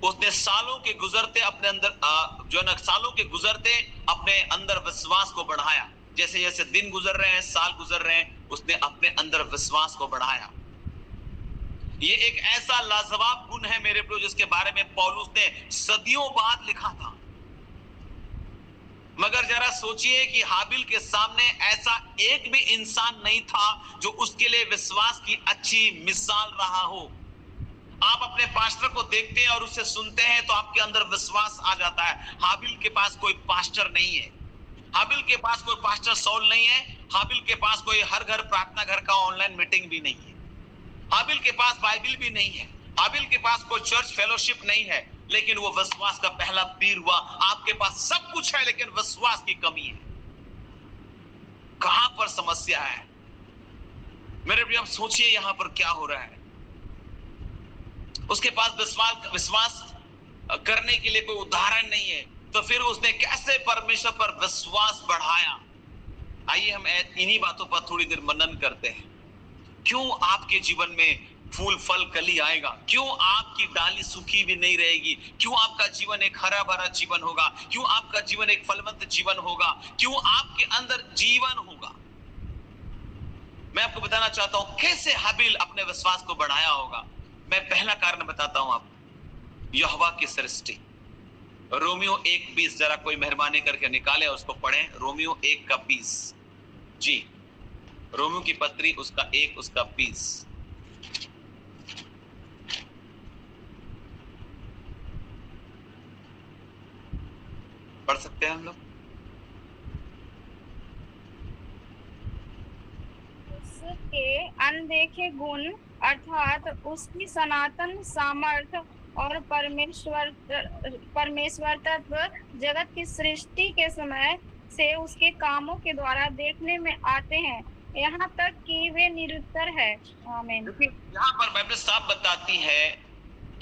उसने सालों के गुजरते अपने अंदर सालों के गुजरते अपने अंदर विश्वास को बढ़ाया। जैसे जैसे दिन गुजर रहे हैं, साल गुजर रहे हैं, उसने अपने अंदर विश्वास को बढ़ाया। ये एक ऐसा लाजवाब गुण है मेरे प्रियो, जिसके बारे में पौलुस ने सदियों बाद लिखा था। मगर जरा सोचिए कि हाबिल के सामने ऐसा एक भी इंसान नहीं था जो उसके लिए विश्वास की अच्छी मिसाल रहा हो। आप अपने पास्टर को देखते हैं और उसे सुनते हैं तो आपके अंदर विश्वास आ जाता है। हाबिल के पास कोई पास्टर नहीं है, हाबिल के पास कोई पास्टर सॉल नहीं है, हाबिल के पास कोई हर घर प्रार्थना घर का ऑनलाइन मीटिंग भी नहीं है, हाबिल के पास बाइबल भी नहीं है, हाबिल के पास कोई चर्च फेलोशिप नहीं है, लेकिन वो विश्वास का पहला वीर हुआ। आपके पास सब कुछ है लेकिन विश्वास की कमी है। कहां पर समस्या है मेरे प्रिय? सोचिए यहां पर क्या हो रहा है। उसके पास विश्वास करने के लिए कोई उदाहरण नहीं है, तो फिर उसने कैसे परमेश्वर पर विश्वास बढ़ाया? आइए हम इन्हीं बातों पर थोड़ी देर मनन करते हैं। क्यों आपके जीवन में फूल फल कली आएगा? क्यों आपकी डाली सूखी भी नहीं रहेगी? क्यों आपका जीवन एक हरा भरा जीवन होगा? क्यों आपका जीवन एक फलवंत जीवन होगा? क्यों आपके अंदर जीवन होगा? मैं आपको बताना चाहता हूं कैसे हाबिल अपने विश्वास को बढ़ाया होगा। मैं पहला कारण बताता हूं आपको, यहोवा की सृष्टि। रोमियो 1:20 जरा कोई मेहरबानी करके निकाले, उसको पढ़ें। रोमियो 1:20 जी, रोमियो की पत्री उसका 1 उसका 20। पढ़ सकते हैं हम लोग? उसके अनदेखे गुण अर्थात उसकी सनातन सामर्थ्य और परमेश्वर तत्व जगत की सृष्टि के समय से उसके कामों के द्वारा देखने में आते हैं, यहाँ तक कि वे निरुत्तर है। आमीन। यहाँ पर बाइबल साफ बताती है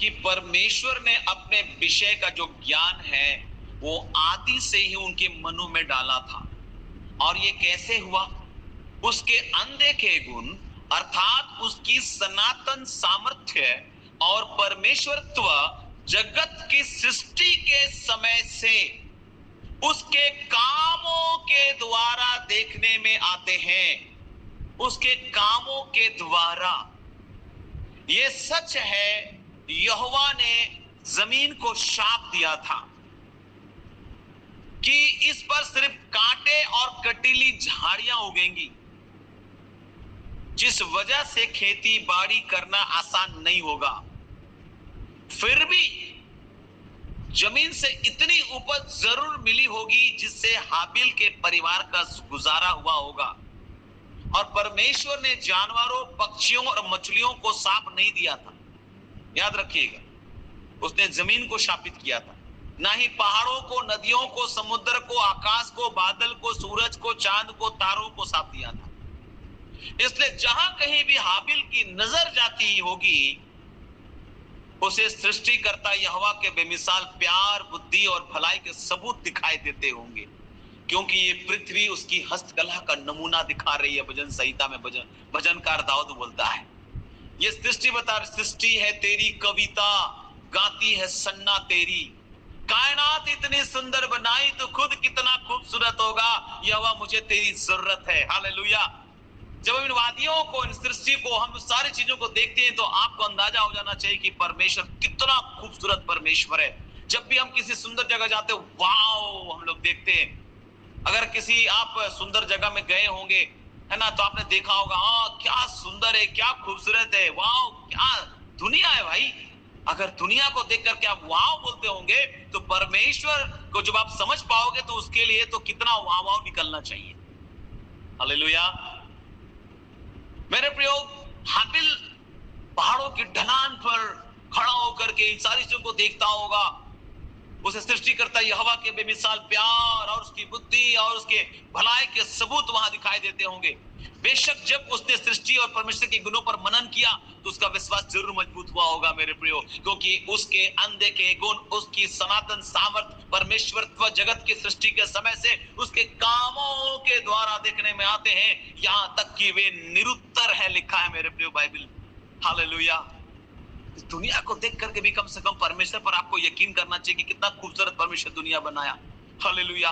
कि परमेश्वर ने अपने विषय का जो ज्ञान है वो आदि से ही उनके मनों में डाला था। और ये कैसे हुआ? उसके अनदेखे गुण अर्थात उसकी सनातन सामर्थ्य और परमेश्वरत्व जगत की सृष्टि के समय से उसके कामों के द्वारा देखने में आते हैं। उसके कामों के द्वारा। ये सच है, यहोवा ने जमीन को शाप दिया था कि इस पर सिर्फ कांटे और कटीली झाड़ियां उगेंगी, जिस वजह से खेती बाड़ी करना आसान नहीं होगा। फिर भी जमीन से इतनी उपज जरूर मिली होगी जिससे हाबिल के परिवार का गुजारा हुआ होगा। और परमेश्वर ने जानवरों, पक्षियों और मछलियों को शाप नहीं दिया था, याद रखिएगा। उसने जमीन को शापित किया था, ना ही पहाड़ों को, नदियों को, समुद्र को, आकाश को, बादल को, सूरज को, चांद को, तारों को शाप दिया था। इसलिए जहां कहीं भी हाबिल की नजर जाती होगी उसे सृष्टिकर्ता यहोवा के बेमिसाल प्यार, बुद्धि और भलाई के सबूत दिखाई देते होंगे, क्योंकि ये पृथ्वी उसकी हस्तकला का नमूना दिखा रही है। भजन संहिता में भजनकार दाऊद बोलता है, ये सृष्टि है तेरी कविता, गाती है सन्ना तेरी। कायनात इतनी सुंदर बनाई तो खुद कितना खूबसूरत होगा, यहोवा मुझे तेरी जरूरत है। हालेलुया। जब इन वादियों को, इन सृष्टि को, हम सारी चीजों को देखते हैं तो आपको अंदाजा हो जाना चाहिए कि परमेश्वर कितना खूबसूरत परमेश्वर है। जब भी हम किसी सुंदर जगह जाते हो, वाओ हम लोग देखते हैं। अगर किसी आप सुंदर जगह में गए होंगे, है ना, तो आपने देखा होगा, हाँ क्या सुंदर है, क्या खूबसूरत है, वाओ क्या दुनिया है भाई। अगर दुनिया को देख करके आप वाओ बोलते होंगे तो परमेश्वर को जब आप समझ पाओगे तो उसके लिए तो कितना वाओ वाओ निकलना चाहिए। हालेलुया। मेरे प्रियो, हाबिल पहाड़ों की ढलान पर खड़ा होकर के इन सारी चीजों को देखता होगा उसे सृष्टिकर्ता यहोवा के बेमिसाल प्यार और उसकी बुद्धि और उसके भलाई के सबूत वहां दिखाई देते होंगे। बेशक जब उसने सृष्टि और परमेश्वर के गुणों पर मनन किया तो उसका विश्वास जरूर मजबूत हुआ होगा मेरे प्रियो, क्योंकि उसके अनदेखे गुण, उसकी सनातन सामर्थ, परमेश्वरत्व जगत की सृष्टि के समय से उसके कामों के द्वारा देखने में आते हैं, यहां तक कि वे निरुत्तर है, लिखा है मेरे प्रियो बाइबल। हालेलुया। इस दुनिया को देख करके भी कम से कम परमेश्वर पर आपको यकीन करना चाहिए कि कितना खूबसूरत परमेश्वर दुनिया बनाया। हालेलुया।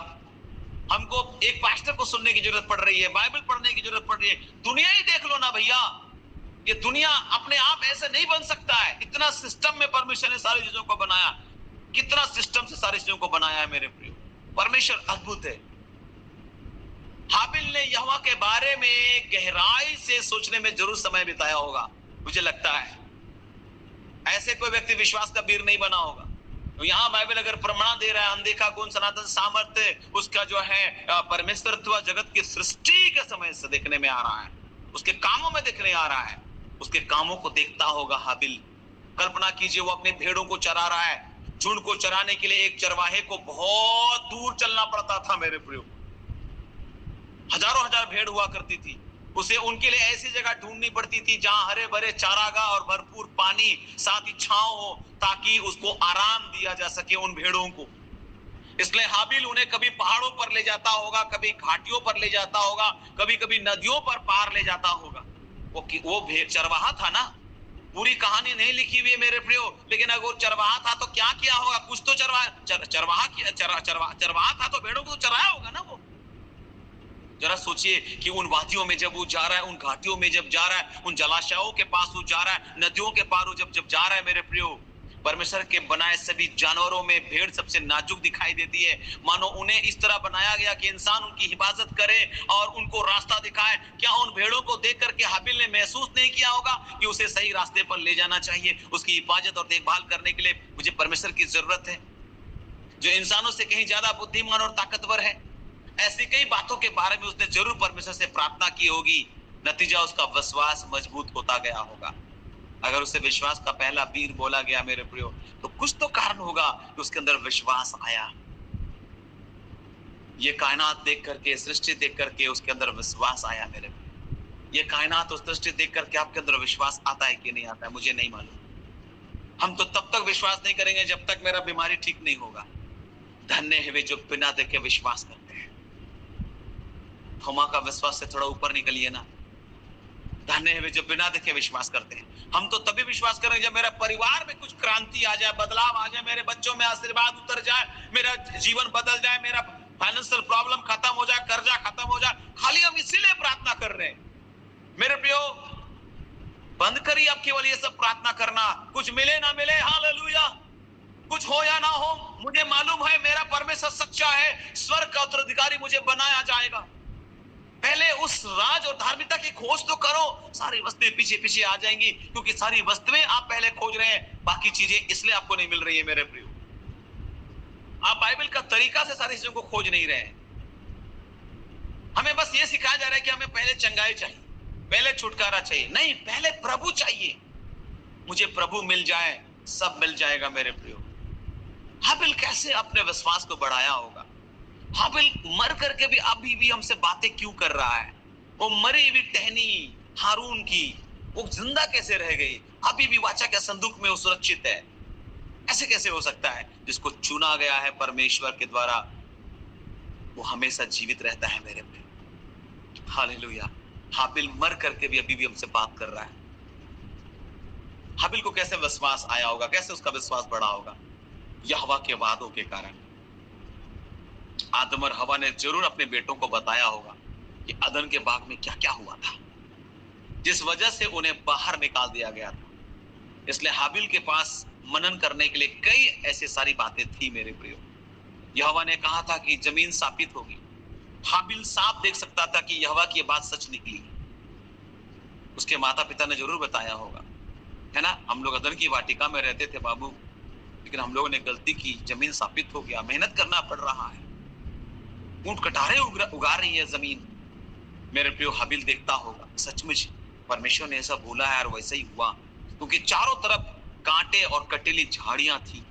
हमको एक पास्टर को सुनने की जरूरत पड़ रही है, बाइबल पढ़ने की जरूरत पड़ रही है। दुनिया ही देख लो ना भैया, ये दुनिया अपने आप ऐसे नहीं बन सकता है। इतना सिस्टम में परमेश्वर ने सारी चीजों को बनाया, कितना सिस्टम से सारी चीजों को बनाया है मेरे प्रियो। परमेश्वर अद्भुत है। हाबिल ने यहोवा के बारे में गहराई से सोचने में जरूर समय बिताया होगा, मुझे लगता है। ऐसे कोई व्यक्ति विश्वास का वीर नहीं बना होगा। तो यहाँ बाइबल अगर प्रमाण दे रहा है, अनदेखा गुण, सनातन सामर्थ्य उसका जो है परमेश्वरत्व जगत की सृष्टि के समय से देखने में आ रहा है, उसके कामों में देखने आ रहा है, उसके कामों को देखता होगा हाबिल। कल्पना कीजिए, वो अपने भेड़ों को चरा रहा है। झुंड को चराने के लिए एक चरवाहे को बहुत दूर चलना पड़ता था मेरे प्रियो। हजारों हजार भेड़ हुआ करती थी, उसे उनके लिए ऐसी जगह ढूंढनी पड़ती थी जहां हरे भरे चारागाह और भरपूर पानी, साथ ही छांव हो, ताकि उसको आराम दिया जा सके उन भेड़ों को। इसलिए हाबिल उन्हें कभी पहाड़ों पर ले जाता होगा, कभी घाटियों पर ले जाता होगा, कभी कभी नदियों पर पार ले जाता होगा। वो भेड़ चरवाहा था ना, पूरी कहानी नहीं लिखी हुई है मेरे प्रियो, लेकिन अगर वो चरवाहा था तो क्या किया होगा, कुछ तो चरवाहा था तो भेड़ों को तो चराया होगा ना वो। जरा सोचिए कि उन वादियों में जब वो जा रहा है, उन घाटियों में जब जा रहा है, उन जलाशयों के पास वो जा रहा है, नदियों के पार वो जब जा रहा है मेरे प्रियो, परमेश्वर के बनाए सभी जानवरों में भेड़ सबसे नाजुक दिखाई देती है। मानो उन्हें इस तरह बनाया गया कि इंसान उनकी हिफाजत करे और उनको रास्ता दिखाए। क्या उन भेड़ों को देख करके हाबिल ने महसूस नहीं किया होगा कि उसे सही रास्ते पर ले जाना चाहिए? उसकी हिफाजत और देखभाल करने के लिए मुझे परमेश्वर की जरूरत है, जो इंसानों से कहीं ज्यादा बुद्धिमान और ताकतवर है। ऐसी कई बातों के बारे में उसने जरूर परमेश्वर से प्रार्थना की होगी। नतीजा उसका विश्वास मजबूत होता गया होगा। अगर उसे विश्वास का पहला वीर बोला गया मेरे प्रियो, तो कुछ तो कारण होगा कि उसके अंदर विश्वास आया। ये कायनात देख करके, सृष्टि देख करके उसके अंदर विश्वास आया मेरे प्रियो। ये कायनात और सृष्टि देख करके आपके अंदर विश्वास आता है कि नहीं आता है, मुझे नहीं मालूम। हम तो तब तक विश्वास नहीं करेंगे जब तक मेरा बीमारी ठीक नहीं होगा। धन्य है वे जो बिना देखे विश्वास करते हैं। थोमा का विश्वास से थोड़ा ऊपर निकलिए ना। धन्य है वे जो बिना देखे विश्वास करते हैं। हम तो तभी विश्वास करेंगे जब मेरा परिवार में कुछ क्रांति आ जाए, बदलाव आ जाए, मेरे बच्चों में आशीर्वाद उतर जाए, मेरा जीवन बदल जाए, मेरा फाइनेंशियल प्रॉब्लम खत्म हो जाए, कर्जा खत्म हो जाए। खाली हम इसीलिए प्रार्थना कर रहे हैं मेरे प्रियो। बंद करिए अब केवल ये सब प्रार्थना करना, कुछ मिले ना मिले, हालेलुया, कुछ हो या ना हो, मुझे मालूम है मेरा परमेश्वर सच्चा है, स्वर्ग का उत्तराधिकारी मुझे बनाया जाएगा। पहले उस राज और धार्मिकता की खोज तो करो, सारी वस्तुएं पीछे पीछे आ जाएंगी, क्योंकि सारी वस्तुएं आप पहले खोज रहे हैं, बाकी चीजें इसलिए आपको नहीं मिल रही है मेरे प्रियो। आप बाइबल का तरीका से सारी चीजों को खोज नहीं रहे हैं। हमें बस ये सिखाया जा रहा है कि हमें पहले चंगाई चाहिए, पहले छुटकारा चाहिए। नहीं, पहले प्रभु चाहिए। मुझे प्रभु मिल जाए, सब मिल जाएगा मेरे प्रियो। हाबिल कैसे अपने विश्वास को बढ़ाया होगा? हाबिल मर करके भी अभी भी हमसे बातें क्यों कर रहा है? वो मरी हुई टहनी हारून की, वो जिंदा कैसे रह गई? अभी भी वाचा के संदूक में वो सुरक्षित है। ऐसे कैसे हो सकता है? जिसको चुना गया है परमेश्वर के द्वारा, वो हमेशा जीवित रहता है मेरे प्रिय। हालेलुया। हाबिल मर करके भी अभी भी हमसे बात कर रहा है। हाबिल को कैसे विश्वास आया होगा? कैसे उसका विश्वास बढ़ा होगा? यहोवा के वादों के कारण। आदम और हवा ने जरूर अपने बेटों को बताया होगा कि अदन के बाग में क्या क्या हुआ था, जिस वजह से उन्हें बाहर निकाल दिया गया था। इसलिए हाबिल के पास मनन करने के लिए कई ऐसी सारी बातें थी मेरे प्रियो। यहोवा ने कहा था कि जमीन सापित होगी। हाबिल साफ देख सकता था कि यहोवा की बात सच निकली। उसके माता पिता ने जरूर बताया होगा, है ना, हम लोग अदन की वाटिका में रहते थे बाबू, लेकिन हम लोगों ने गलती की, जमीन सापित हो गया, मेहनत करना पड़ रहा है, ऊंट कटारे उगा रही है जमीन। मेरे प्रियो, हाबिल देखता होगा सचमुच परमेश्वर ने ऐसा बोला है और वैसा ही हुआ, क्योंकि चारों तरफ कांटे और कटीली झाड़ियां थी।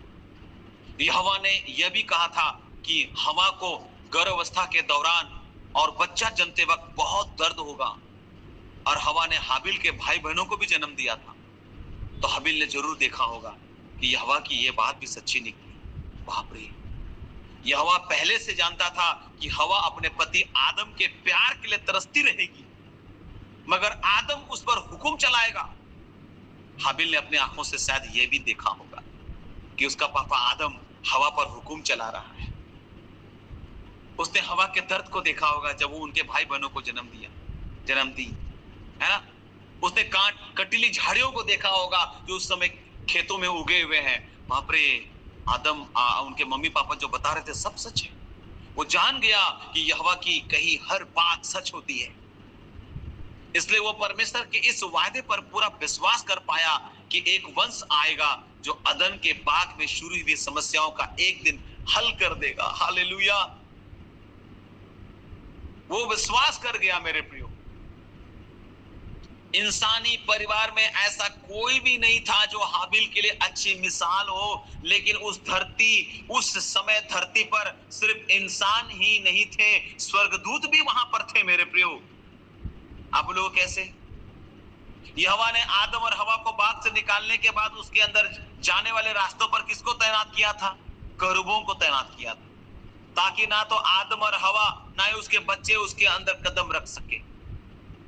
यहोवा ने यह भी कहा था कि हवा को गर्भावस्था के दौरान और बच्चा जन्मते वक्त बहुत दर्द होगा, और हवा ने हाबिल के भाई बहनों को भी जन्म दिया था। तो हाबिल ने जरूर देखा होगा कि यहोवा की यह बात भी सच्ची निकली। बाप रे, यहोवा पहले से जानता था कि हवा अपने पति आदम के प्यार के लिए तरसती रहेगी, मगर आदम उस पर हुक्म चलाएगा। हाबिल ने अपनी आंखों से शायद यह भी देखा होगा कि उसका पापा आदम हवा पर हुक्म चला रहा है। उसने हवा के दर्द को देखा होगा जब वो उनके भाई बहनों को जन्म दी, है ना। उसने कटीली झाड़ियों को देखा होगा जो उस समय खेतों में उगे हुए हैं। बाप रे, आदम उनके मम्मी पापा जो बता रहे थे सब सच है। वो जान गया कि यहोवा की कही हर बात सच होती है, इसलिए वो परमेश्वर के इस वायदे पर पूरा विश्वास कर पाया कि एक वंश आएगा जो अदन के बाग में शुरू हुई समस्याओं का एक दिन हल कर देगा। हालेलुया, वो विश्वास कर गया। मेरे प्रियो, इंसानी परिवार में ऐसा कोई भी नहीं था जो हाबिल के लिए अच्छी मिसाल हो, लेकिन उस समय धरती पर सिर्फ इंसान ही नहीं थे, स्वर्गदूत भी वहां पर थे। मेरे प्रियो, आप लोग कैसे? यहोवा ने आदम और हवा को बाग से निकालने के बाद उसके अंदर जाने वाले रास्तों पर किसको तैनात किया था? करूबों को तैनात किया था, ताकि ना तो आदम और हवा ना ही उसके बच्चे उसके अंदर कदम रख सके।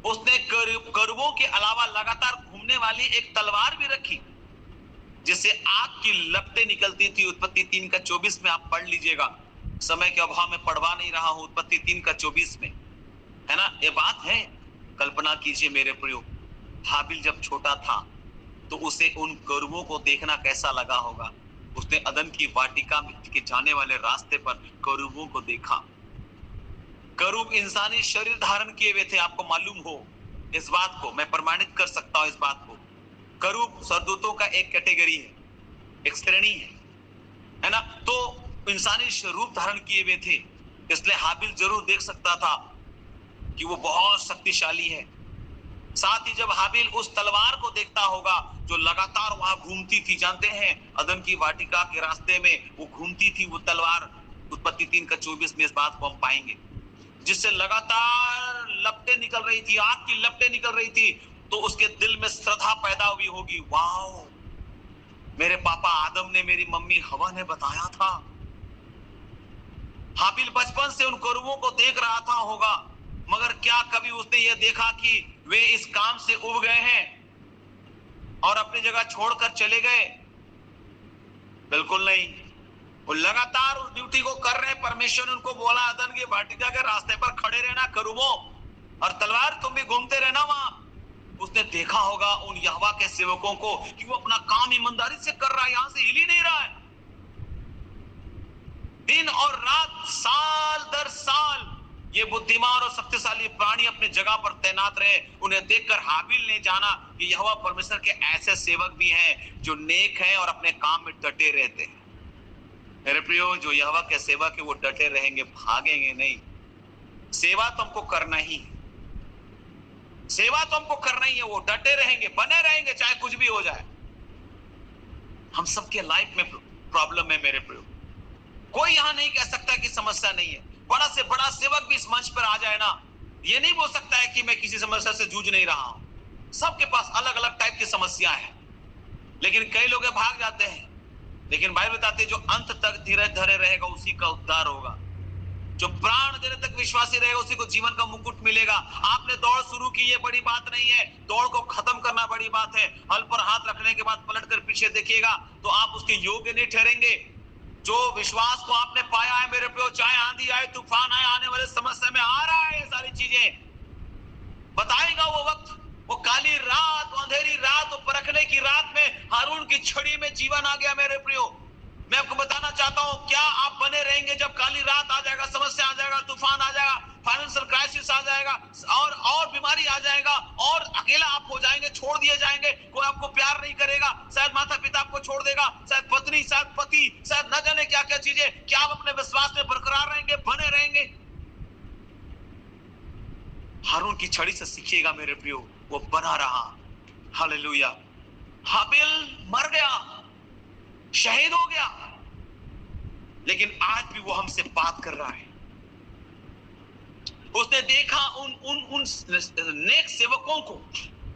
उसने करूबों के अलावा लगातार घूमने वाली एक तलवार भी रखी, जिससे आग की लपटें निकलती थी। उत्पत्ति 3:24 में आप पढ़ लीजिएगा, समय के अभाव में पढ़वा नहीं रहा हूं। उत्पत्ति 3:24 में है ना, ये बात है। कल्पना कीजिए मेरे प्रियो, हाबिल जब छोटा था तो उसे उन करूबों को देखना कैसा लगा होगा। उसने अदन की वाटिका के जाने वाले रास्ते पर करूबों को देखा। करूब इंसानी शरीर धारण किए हुए थे, आपको मालूम हो इस बात को, मैं प्रमाणित कर सकता हूं इस बात को। करूब स्वर्गदूतों का एक कैटेगरी है, एक श्रेणी है ना। तो इंसानी रूप धारण किए हुए थे, इसलिए हाबिल जरूर देख सकता था कि वो बहुत शक्तिशाली है। साथ ही जब हाबिल उस तलवार को देखता होगा जो लगातार वहां घूमती थी, जानते हैं अदन की वाटिका के रास्ते में वो घूमती थी वो तलवार। उत्पत्ति 3:24 में इस बात को हम पाएंगे, जिससे लगातार लपटें निकल रही थी, आग की लपटें निकल रही थी। तो उसके दिल में श्रद्धा पैदा हुई होगी, वाओ, मेरे पापा आदम ने, मेरी मम्मी हवा ने बताया था। हाबिल बचपन से उन करूबों को देख रहा था होगा, मगर क्या कभी उसने ये देखा कि वे इस काम से उब गए हैं और अपनी जगह छोड़कर चले गए? बिल्कुल नहीं, वो लगातार उस ड्यूटी को कर रहे हैं। परमेश्वर ने उनको बोला अदन की वाटिका के रास्ते पर खड़े रहना करूबों, और तलवार तुम भी घूमते रहना वहां। उसने देखा होगा उन यहोवा के सेवकों को कि वो अपना काम ईमानदारी से कर रहा है, यहां से हिल ही नहीं रहा है। दिन और रात, साल दर साल ये बुद्धिमान और शक्तिशाली प्राणी अपने जगह पर तैनात रहे। उन्हें देखकर हाबिल ने जाना कि यहोवा परमेश्वर के ऐसे सेवक भी हैं जो नेक हैं और अपने काम में डटे रहते हैं। मेरे प्रियो, जो यहोवा के सेवक है वो डटे रहेंगे, भागेंगे नहीं। सेवा तो हमको करना ही है, सेवा तो हमको करना ही है। वो डटे रहेंगे, बने रहेंगे, चाहे कुछ भी हो जाए। हम सबके लाइफ में प्रॉब्लम है मेरे प्रियो, कोई यहां नहीं कह सकता कि समस्या नहीं है। बड़ा से बड़ा सेवक भी इस मंच पर आ जाए ना, ये नहीं बोल सकता है कि मैं किसी समस्या से जूझ नहीं रहा हूं। सबके पास अलग अलग टाइप की समस्या है, लेकिन कई लोग भाग जाते हैं। लेकिन बाइबल बताते हैं जो अंत तक धीरज धरे रहेगा उसी का उद्धार होगा। जो प्राण देने तक विश्वासी रहेगा उसी को जीवन का मुकुट मिलेगा। आपने दौड़ शुरू की, ये बड़ी बात नहीं है, दौड़ को खत्म करना बड़ी बात है। हल पर हाथ रखने के बाद पलट कर पीछे देखिएगा तो आप उसके योग्य नहीं ठहरेंगे। जो विश्वास को आपने पाया है मेरे प्रियो, चाहे आंधी आए, तूफान आए, आने वाले समस्या में आ रहा है, ये सारी चीजें बताएगा वो वक्त, वो काली रात, वो अंधेरी रात, वो परखने की रात में हारून की छड़ी में जीवन आ गया। मेरे प्रियो, मैं आपको बताना चाहता हूं, क्या आप बने रहेंगे जब काली रात आ जाएगा, समस्या आ जाएगा, तूफान आ जाएगा, फाइनेंशियल क्राइसिस आ जाएगा, और बीमारी आ जाएगा, और अकेला आप हो जाएंगे, छोड़ दिए जाएंगे, कोई आपको प्यार नहीं करेगा, शायद माता पिता आपको छोड़ देगा, शायद पत्नी, शायद पति, शायद न जाने क्या क्या चीजें। क्या आप अपने विश्वास में बरकरार रहेंगे, बने रहेंगे? हारून की छड़ी से सीखिएगा मेरे प्रियो, वो बना रहा। हालेलुया। हाबिल मर गया, शहीद हो गया, लेकिन आज भी वो हमसे बात कर रहा है। उसने देखा उन उन उन नेक सेवकों को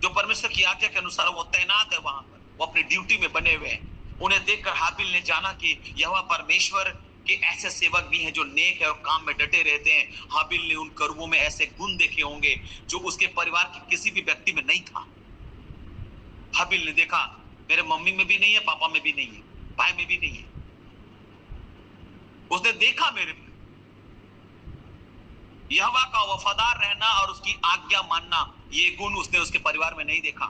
जो परमेश्वर की आज्ञा के अनुसार वो तैनात है वहां पर, वो अपनी ड्यूटी में बने हुए हैं। उन्हें देखकर हाबिल ने जाना कि यहोवा परमेश्वर के ऐसे सेवक भी हैं जो नेक है और काम में डटे रहते हैं। हाबिल ने उन करूबों में ऐसे गुण देखे होंगे जो उसके परिवार के किसी भी व्यक्ति में नहीं था। हाबिल ने देखा मेरे मम्मी में भी नहीं है, पापा में भी नहीं है, भाई में भी नहीं है। उसने देखा मेरे यहोवा का वफादार रहना और उसकी आज्ञा मानना, ये गुण उसने उसके परिवार में नहीं देखा।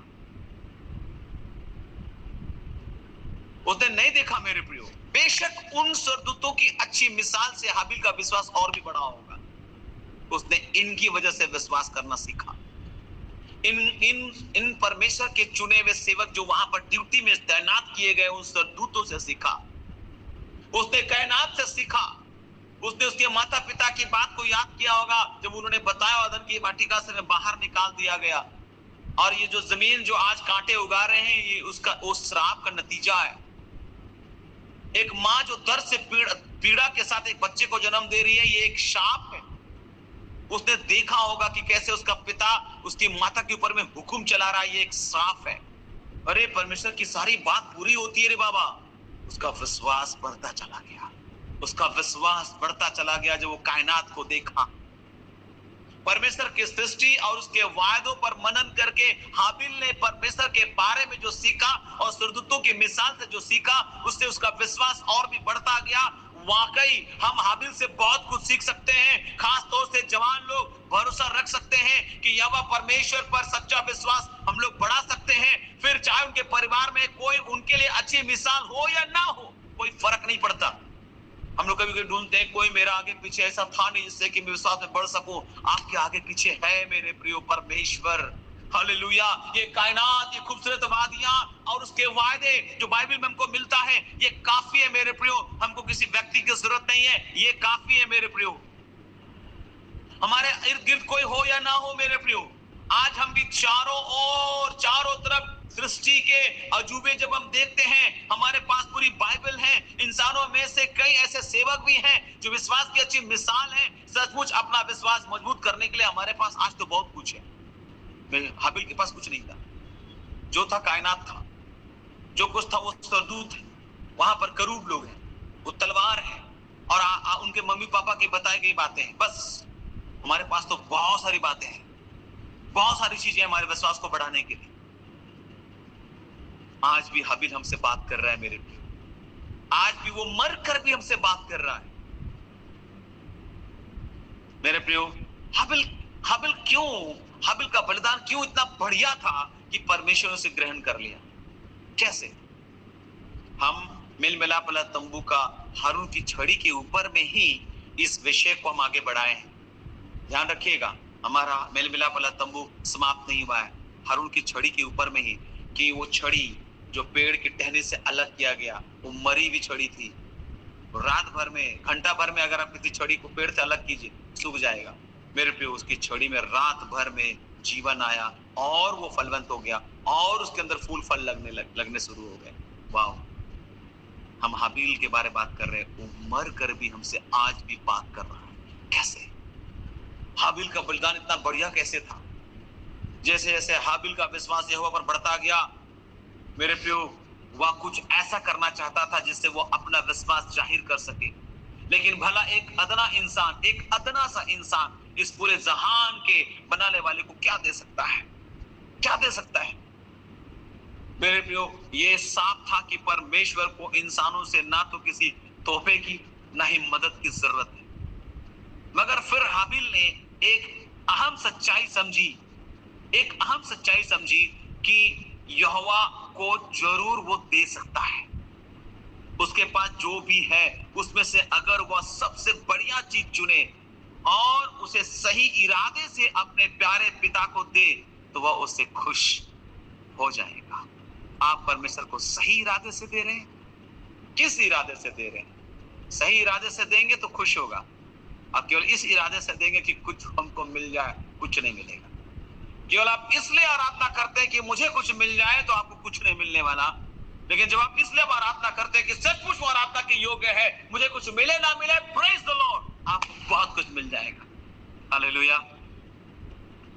उसने नहीं देखा मेरे प्रियो। बेशक उन स्वर्गदूतों की अच्छी मिसाल से हाबिल का विश्वास और भी बड़ा होगा। उसने इनकी वजह से विश्वास करना सीखा। इन परमेश्वर के चुने हुए सेवक जो वहां पर ड्यूटी में तैनात किए गए उन स्वर्गदूतों से सीखा। उसने कायनात से सीखा। उसने उसके माता पिता की बात को याद किया होगा जब उन्होंने बताया अदन की वाटिका से बाहर निकाल दिया गया और ये जो जमीन जो आज कांटे उगा रहे हैं ये उसका उस श्राप का नतीजा है। एक माँ जो दर्द से पीड़ा के साथ एक बच्चे को जन्म दे रही है, ये एक शाप है। उसने देखा होगा कि कैसे उसका पिता उसकी माता के ऊपर में हुक्म चला रहा है, ये एक श्राप है। अरे परमेश्वर की सारी बात पूरी होती है रे बाबा। उसका विश्वास बढ़ता चला गया, उसका विश्वास बढ़ता चला गया जब वो कायनात को देखा। परमेश्वर की सृष्टि और उसके वायदों पर मनन करके हाबिल ने परमेश्वर के बारे में जो सीखा और स्वर्गदूतों की मिसाल से जो सीखा, उससे उसका विश्वास और भी बढ़ता गया। वाकई हम हाबिल से बहुत कुछ सीख सकते हैं। खास तौर से जवान लोग भरोसा रख सकते हैं कि यहोवा परमेश्वर पर सच्चा विश्वास हम लोग बढ़ा सकते हैं। फिर चाहे उनके परिवार में कोई उनके लिए अच्छी मिसाल हो या ना हो, कोई फर्क नहीं पड़ता। हम लोग कभी कभी ढूंढते हैं कोई मेरा आगे पीछे ऐसा था नहीं जिससे कि मैं विश्वास में बढ़ सकूं। आपके आगे पीछे है मेरे प्रिय परमेश्वर। हालेलुया। ये कायनात, ये खूबसूरत वादियां और उसके वायदे जो बाइबल में हमको मिलता है, ये काफी है मेरे प्रियो। हमको किसी व्यक्ति की जरूरत नहीं है, ये काफी है मेरे प्रियो। हमारे इर्द गिर्द कोई हो या ना हो मेरे प्रियो, आज हम भी चारों ओर चारों तरफ सृष्टि के अजूबे जब हम देखते हैं, हमारे पास पूरी बाइबल है। इंसानों में से कई ऐसे सेवक भी हैं जो विश्वास की अच्छी मिसाल हैं। सचमुच अपना विश्वास मजबूत करने के लिए हमारे पास आज तो बहुत कुछ है। हाबिल के पास कुछ नहीं था, जो था कायनात था, जो कुछ था वो स्वर्गदूत है, वहां पर करूब लोग हैं, वो तलवार है और उनके मम्मी पापा की बताई गई बातें हैं। बस हमारे पास तो बहुत सारी बातें हैं, बहुत सारी चीजें हमारे विश्वास को बढ़ाने के लिए। आज भी हाबिल हमसे बात कर रहा है मेरे प्रिय, आज भी वो मर कर भी हमसे बात कर रहा है मेरे प्रियो। हाबिल का बलिदान क्यों इतना बढ़िया था कि परमेश्वर ने उसे ग्रहण कर लिया? कैसे? हम मिल मिलाप वाला तंबू का हारून की छड़ी के ऊपर में ही इस विषय को हम आगे बढ़ाए हैं। ध्यान रखिएगा, हमारा मेल मिलाप वाला तंबू समाप्त नहीं हुआ है हारून की छड़ी के ऊपर में ही, कि वो छड़ी जो पेड़ की टहनी से अलग किया गया, वो मरी हुई छड़ी थी। रात भर में, घंटा भर में अगर आप किसी छड़ी को पेड़ से अलग कीजिए, सूख जाएगा। मेरे प्रिय, उसकी छड़ी में रात भर में जीवन आया और वो फलवंत हो गया और उसके अंदर फूल फल लगने शुरू हो गए। वाह! हम हाबिल के बारे में बात कर रहे हैं, वो मर कर भी हमसे आज भी बात कर रहा है। कैसे? हाबिल का बलिदान इतना बढ़िया कैसे था? जैसे जैसे हाबिल का विश्वास यहोवा पर बढ़ता गया मेरे प्रियो, वह कुछ ऐसा करना चाहता था जिससे वो अपना विश्वास जाहिर कर सके। लेकिन भला एक अदना इंसान, एक अदना सा इंसान इस पूरे जहान के बनाने वाले को क्या दे सकता है? क्या दे सकता है मेरे प्रियो? ये साफ था कि परमेश्वर को इंसानों से ना तो किसी तोहफे की ना ही मदद की जरूरत है। मगर फिर हाबिल ने एक अहम सच्चाई समझी कि यहोवा को जरूर वो दे सकता है। उसके पास जो भी है उसमें से अगर वह सबसे बढ़िया चीज चुने और उसे सही इरादे से अपने प्यारे पिता को दे तो वह उससे खुश हो जाएगा। आप परमेश्वर को सही इरादे से दे रहे हैं? किस इरादे से दे रहे हैं? सही इरादे से देंगे तो खुश होगा। आप केवल इस इरादे से देंगे कि कुछ हमको मिल जाए, कुछ नहीं मिलेगा। केवल आप इसलिए आराधना करते हैं कि मुझे कुछ मिल जाए, तो आपको कुछ नहीं मिलने वाला। लेकिन जब आप इसलिए आराधना करते हैं कि सचमुच वो आराधना के योग्य है, मुझे कुछ मिले ना मिले, प्रेज द लॉर्ड, आपको बहुत कुछ मिल जाएगा। हालेलुया,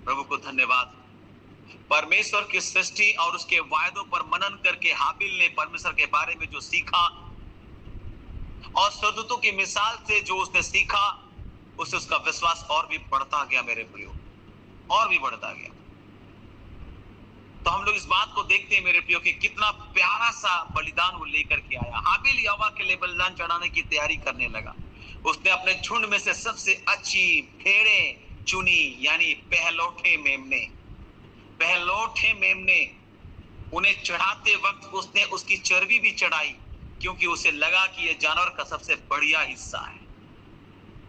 प्रभु को धन्यवाद। परमेश्वर की सृष्टि और उसके वायदों पर मनन करके हाबिल ने परमेश्वर के बारे में जो सीखा और स्वर्गदूतों की मिसाल से जो उसने सीखा, उससे उसका विश्वास और भी बढ़ता गया मेरे प्रियो, और भी बढ़ता गया। तो हम लोग इस बात को देखते हैं मेरे प्रियो कि कितना प्यारा सा बलिदान वो लेकर के आया। हाबिल यहोवा के लिए बलिदान चढ़ाने की तैयारी करने लगा। उसने अपने झुंड में से सबसे अच्छी भेड़ें चुनी, यानी पहलौठे मेमने। उन्हें चढ़ाते वक्त उसने उसकी चर्बी भी चढ़ाई, क्योंकि उसे लगा कि यह जानवर का सबसे बढ़िया हिस्सा है।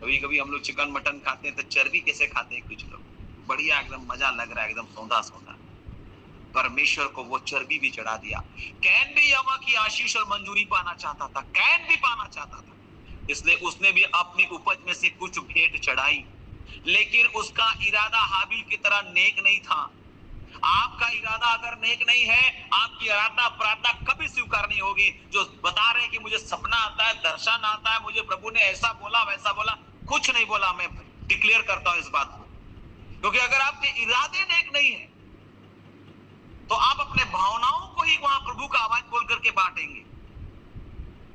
कभी कभी हम लोग चिकन मटन खाते हैं तो चर्बी कैसे खाते हैं कुछ लोग, बढ़िया एकदम मजा लग रहा है, एकदम सौंधा सौंधा। परमेश्वर को वो चर्बी भी चढ़ा दिया। कैन भी यहोवा की आशीष और मंजूरी पाना चाहता था, कैन भी पाना चाहता था, इसलिए उसने भी अपनी उपज में से कुछ भेंट चढ़ाई। लेकिन उसका इरादा हाबिल की तरह नेक नहीं था। आपका इरादा अगर नेक नहीं है, आपकी आराधना प्रार्थना कभी स्वीकार नहीं होगी। जो बता रहे हैं कि मुझे सपना आता है, दर्शन आता है, मुझे प्रभु ने ऐसा बोला वैसा बोला, कुछ नहीं बोला। मैं डिक्लेयर करता हूं इस बात को, क्योंकि अगर आपके इरादे नेक नहीं है तो आप अपने भावनाओं को ही वहां प्रभु का आवाज बोल करके बांटेंगे।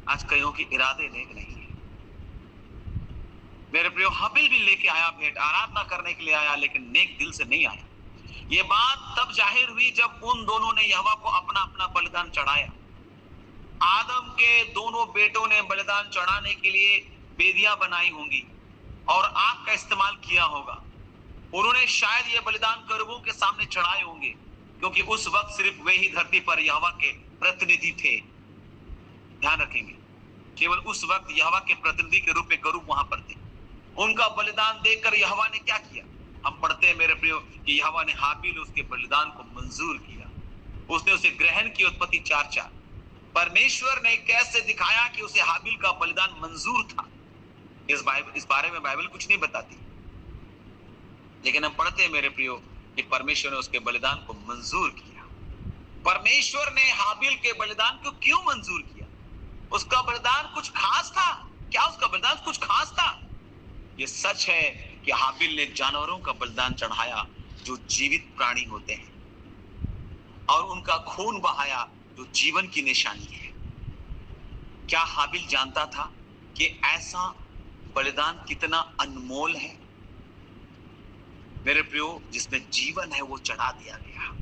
आज कईयों के इरादे नेक नहीं है मेरे प्रियो। हाबिल भी लेके आया भेंट, आराधना करने के लिए आया, लेकिन नेक दिल से नहीं आया। ये बात तब जाहिर हुई जब उन दोनों ने यहोवा को अपना अपना बलिदान चढ़ाया। आदम के दोनों बेटों ने बलिदान चढ़ाने के लिए वेदियां बनाई होंगी और आग का इस्तेमाल किया होगा। उन्होंने शायद ये बलिदान करूबों के सामने चढ़ाए होंगे, क्योंकि उस वक्त सिर्फ वे ही धरती पर यहोवा के प्रतिनिधि थे। ध्यान रखेंगे, केवल उस वक्त यहोवा के प्रतिनिधि के रूप में करूब वहां पर थे। उनका बलिदान देखकर यहोवा ने क्या किया? हम पढ़ते हैं मेरे प्रियो कि यहोवा ने हाबिल उसके बलिदान को मंजूर किया, उसने उसे ग्रहण की। उत्पत्ति 4:4। परमेश्वर ने कैसे दिखाया कि उसे हाबिल का बलिदान मंजूर था? इस बारे में बाइबल कुछ नहीं बताती, लेकिन हम पढ़ते हैं मेरे प्रियो कि परमेश्वर ने उसके बलिदान को मंजूर किया। परमेश्वर ने हाबिल के बलिदान को क्यों मंजूर किया? उसका बलिदान कुछ खास था क्या? उसका बलिदान कुछ खास था? यह सच है कि हाबिल ने जानवरों का बलिदान चढ़ाया जो जीवित प्राणी होते हैं, और उनका खून बहाया जो जीवन की निशानी है। क्या हाबिल जानता था कि ऐसा बलिदान कितना अनमोल है? मेरे प्रियो, जिसमें जीवन है वो चढ़ा दिया गया।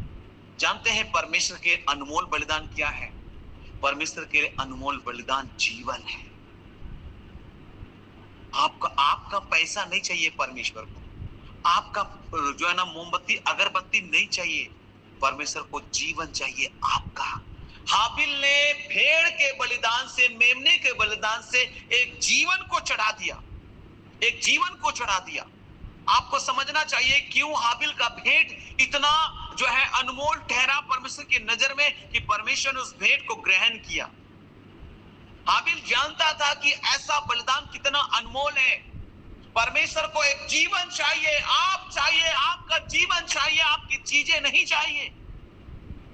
जानते हैं परमेश्वर के अनमोल बलिदान क्या है? परमेश्वर के अनमोल बलिदान जीवन है। आपका पैसा नहीं चाहिए परमेश्वर को, आपका जो है ना मोमबत्ती अगरबत्ती नहीं चाहिए, परमेश्वर को जीवन चाहिए आपका। हाबिल ने भेड़ के बलिदान से, मेमने के बलिदान से एक जीवन को चढ़ा दिया, एक जीवन को चढ़ा दिया। आपको समझना चाहिए क्यों हाबिल का भेंट इतना जो है अनमोल ठहरा परमेश्वर की नजर में, कि परमेश्वर ने उस भेंट को ग्रहण किया। हाबिल जानता था कि ऐसा बलिदान कितना अनमोल है। परमेश्वर को एक जीवन चाहिए, आपका जीवन चाहिए, आपकी चीजें नहीं चाहिए।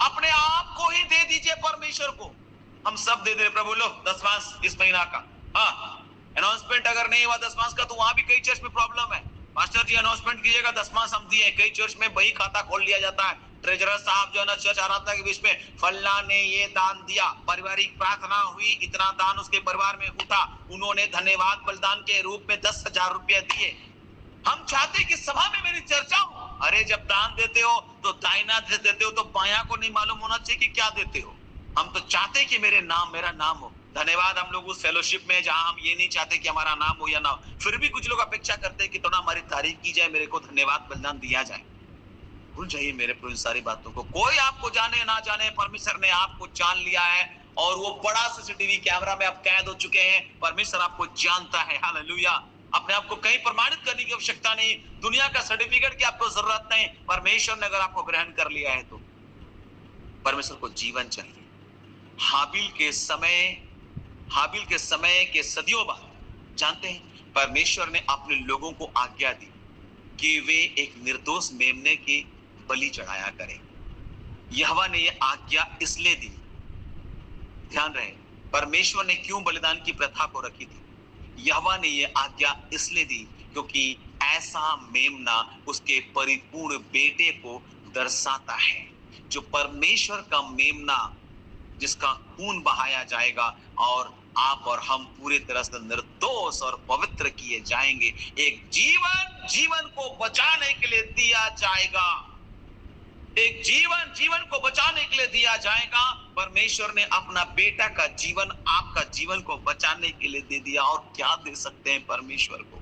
अपने आप को ही दे दीजिए परमेश्वर को। हम सब दे दे, प्रभु लो दशमांश इस महीना का। हाँ, अनाउंसमेंट अगर नहीं हुआ दशमांश का तो वहां भी कई चर्च में प्रॉब्लम है। मास्टर जी अनाउंसमेंट कीजिएगा, दशमांश हम दिए। कई चर्च में बही खाता खोल लिया जाता है। ट्रेजरर साहब जो है ना चर्च आराधना के बीच में, फल्ला ने ये दान दिया, पारिवारिक प्रार्थना हुई, इतना दान उसके परिवार में उठा, उन्होंने धन्यवाद बलिदान के रूप में 10,000 रुपया दिए। हम चाहते कि सभा में मेरी चर्चा हो। अरे जब दान देते हो तो दाहिना देते हो तो बायां को नहीं मालूम होना चाहिए कि क्या देते हो। हम तो चाहते कि मेरा नाम हो। धन्यवाद, हम लोग उस फेलोशिप में जहां हम ये नहीं चाहते कि हमारा नाम हो या ना हो, फिर भी कुछ लोग अपेक्षा करते हैं कि थोड़ा हमारी तारीफ की जाए, मेरे को धन्यवाद बलिदान दिया जाए। भूल जाइए मेरे प्रिय इन सारी बातों को। कोई आपको जाने ना जाने, परमेश्वर ने आपको जान लिया है और वो बड़ा सीसीटीवी कैमरा में आप कैद हो चुके हैं। परमेश्वर आपको जानता है। हालेलुया। अपने आप को कहीं प्रमाणित करने की आवश्यकता नहीं, दुनिया का सर्टिफिकेट की आपको जरूरत नहीं। परमेश्वर ने अगर आपको ग्रहण कर लिया है तो परमेश्वर को जीवन चाहिए। हाबिल के समय के सदियों बाद जानते हैं परमेश्वर ने अपने लोगों को आज्ञा दी कि वे एक निर्दोष मेमने की बलि चढ़ाया करें। यहोवा ने यह आज्ञा इसलिए दी ध्यान रहे, परमेश्वर ने क्यों बलिदान की प्रथा को रखी थी? यहोवा ने ये आज्ञा इसलिए दी क्योंकि ऐसा मेमना उसके परिपूर्ण बेटे को दर्शाता है। जो परमेश्वर का मेमना, जिसका खून बहाया जाएगा और आप और हम पूरी तरह से निर्दोष और पवित्र किए जाएंगे। एक जीवन को बचाने के लिए दिया जाएगा। एक जीवन को बचाने के लिए दिया जाएगा। परमेश्वर ने अपना बेटा का जीवन आपका जीवन को बचाने के लिए दे दिया। और क्या दे सकते हैं परमेश्वर को?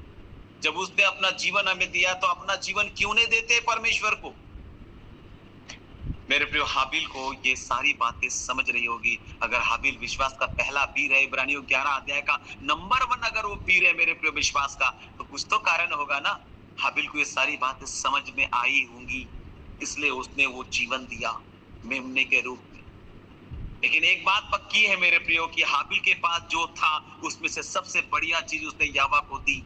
जब उसने अपना जीवन हमें दिया तो अपना जीवन क्यों नहीं देते परमेश्वर को? मेरे प्रिय, हाबिल को ये सारी बातें समझ रही होगी। अगर हाबिल विश्वास का पहला पीर है, इब्रानियों 11 अध्याय का नंबर 1 अगर वो पीर है मेरे प्रिय विश्वास का, तो कुछ तो कारण होगा ना। हाबिल को ये सारी बातें समझ में आई होंगी, इसलिए उसने वो जीवन दिया मेमने के रूप में। लेकिन एक बात पक्की है मेरे प्रियो कि हाबिल के पास जो था उसमें से सबसे बढ़िया चीज उसने यहोवा को दी।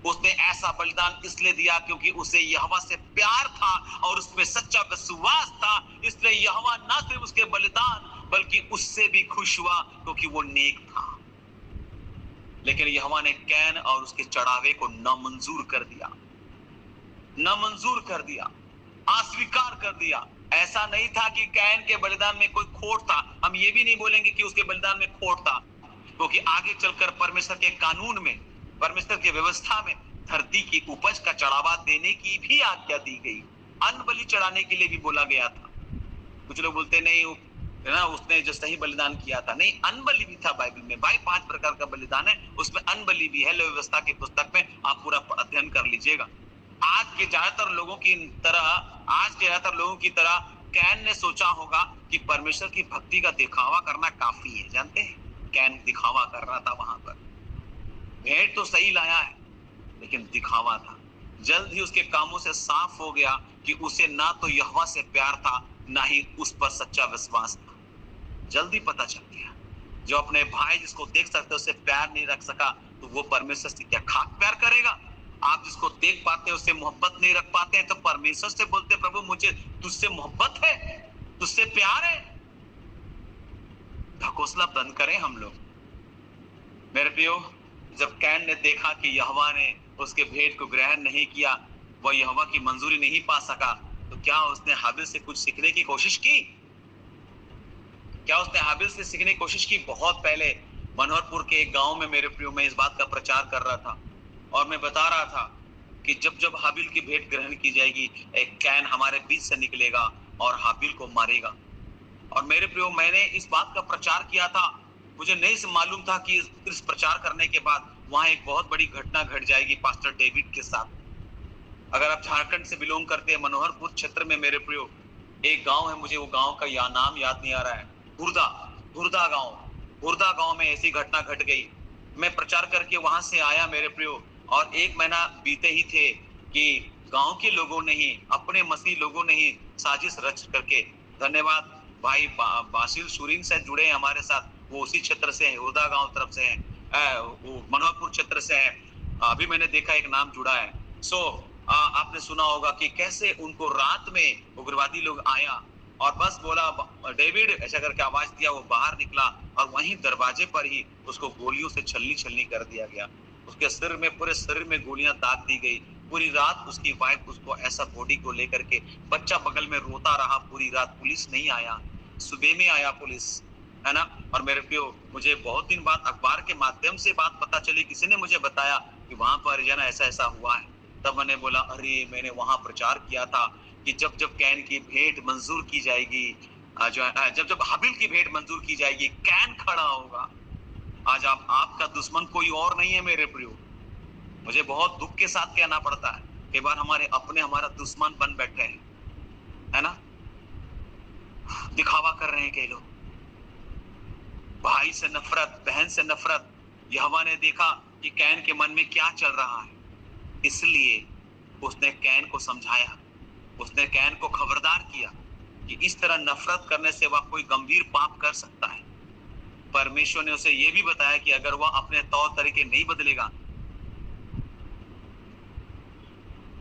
उसने ऐसा बलिदान इसलिए दिया क्योंकि उसे यहोवा से प्यार था और उसमें सच्चा विश्वास था। इसलिए यहोवा ना सिर्फ उसके बलिदान बल्कि उससे भी खुश हुआ क्योंकि वो नेक था। लेकिन यहोवा ने कैन और उसके चढ़ावे को नामंजूर कर दिया, नामंजूर कर दिया, अस्वीकार कर दिया। ऐसा नहीं था कि कैन के बलिदान में कोई खोट था। हम ये भी नहीं बोलेंगे कि उसके बलिदान में खोट था, क्योंकि आगे चलकर परमेश्वर के कानून में, परमेश्वर की व्यवस्था में धरती की उपज का चढ़ावा देने की भी आज्ञा दी गई। अन्न बलि चढ़ाने के लिए भी बोला गया था। कुछ लोग बोलते नहीं है ना, उसने जो सही बलिदान किया था। नहीं, अन्न बलि भी था बाइबल में। 5 प्रकार का बलिदान है, उसमें अन्न बलि भी है। लेवी व्यवस्था की पुस्तक में आप पूरा अध्ययन कर लीजिएगा। आज के ज्यादातर लोगों की तरह कैन ने सोचा होगा कि परमेश्वर की भक्ति का दिखावा करना काफी है। जानते हैं, कैन दिखावा कर रहा था वहां पर। भेंट तो सही लाया है लेकिन दिखावा था। जल्द ही उसके कामों से साफ हो गया कि उसे ना तो यहोवा से प्यार था ना ही उस पर सच्चा विश्वास था। जल्दी पता चल गया। जो अपने भाई जिसको देख सकते उससे प्यार नहीं रख सका तो वो परमेश्वर से क्या खाक प्यार करेगा? आप जिसको देख पाते हैं उससे मोहब्बत नहीं रख पाते हैं तो परमेश्वर से बोलते प्रभु मुझे तुझसे मोहब्बत है, तुझसे प्यार है। ढकोसला बंद करें हम लोग। मेरे प्रियो, जब कैन ने देखा कि यहोवा ने उसके भेंट को ग्रहण नहीं किया, वह यहोवा की मंजूरी नहीं पा सका, तो क्या उसने हाबिल से कुछ सीखने की कोशिश की? क्या उसने हाबिल से सीखने की कोशिश की? बहुत पहले मनोहरपुर के एक गांव में मेरे प्रियो मैं इस बात का प्रचार कर रहा था और मैं बता रहा था कि जब जब हाबिल की भेंट ग्रहण की जाएगी, एक कैन हमारे बीच से निकलेगा और हाबिल को मारेगा। और मेरे प्रियो, मैंने इस बात का प्रचार किया था। मुझे नहीं मालूम था कि इस प्रचार करने के बाद वहां एक बहुत बड़ी घटना घट जाएगी पास्टर डेविड के साथ। अगर आप झारखंड से बिलोंग करते हैं, मनोहरपुर क्षेत्र में मेरे प्रियो एक गांव है, मुझे वो गांव का नाम याद नहीं आ रहा है, हुरदा गांव में ऐसी घटना घट गई। मैं प्रचार करके वहां से आया मेरे प्रियो, और 1 महीना बीते ही थे कि गांव के लोगों ने ही, अपने मसीह लोगों ने ही साजिश रच करके, धन्यवाद भाई बासिल सुरीन से जुड़े हैं हमारे साथ। वो उसी क्षेत्र से है, हुरदा गांव तरफ से हैं, वो मनोहरपुर क्षेत्र से है। अभी मैंने देखा एक नाम जुड़ा है। आपने सुना होगा कि कैसे उनको रात में उग्रवादी लोग आया और बस बोला डेविड ऐसा करके आवाज दिया, वो बाहर निकला और वहीं दरवाजे पर ही उसको गोलियों से छलनी कर दिया गया। उसके सिर में, पूरे शरीर में गोलियां दाग दी गई। पूरी रात उसकी वाइफ उसको ऐसा बॉडी को लेकर के, बच्चा बगल में रोता रहा पूरी रात। पुलिस नहीं आया, सुबह में आया पुलिस, है ना। और मेरे प्रियो, मुझे बहुत दिन बाद अखबार के माध्यम से बात पता चली, किसी ने मुझे बताया कि वहां पर जना ऐसा हुआ है। तब मैंने बोला अरे, मैंने वहां प्रचार किया था कि जब जब कैन की भेंट मंजूर की जाएगी, जब जब हाबिल की भेंट मंजूर की जाएगी, कैन खड़ा होगा। आज आपका दुश्मन कोई और नहीं है मेरे प्रियो। मुझे बहुत दुख के साथ कहना पड़ता है, कई बार हमारे अपने हमारा दुश्मन बन बैठे हैं, है ना। दिखावा कर रहे हैं कई लोग, भाई से नफरत, बहन से नफरत। यहोवा ने देखा कि कैन के मन में क्या चल रहा है, इसलिए उसने कैन को समझाया, उसने कैन को खबरदार किया कि इस तरह नफरत करने से वह कोई गंभीर पाप कर सकता है। परमेश्वर ने उसे यह भी बताया कि अगर वह अपने तौर तरीके नहीं बदलेगा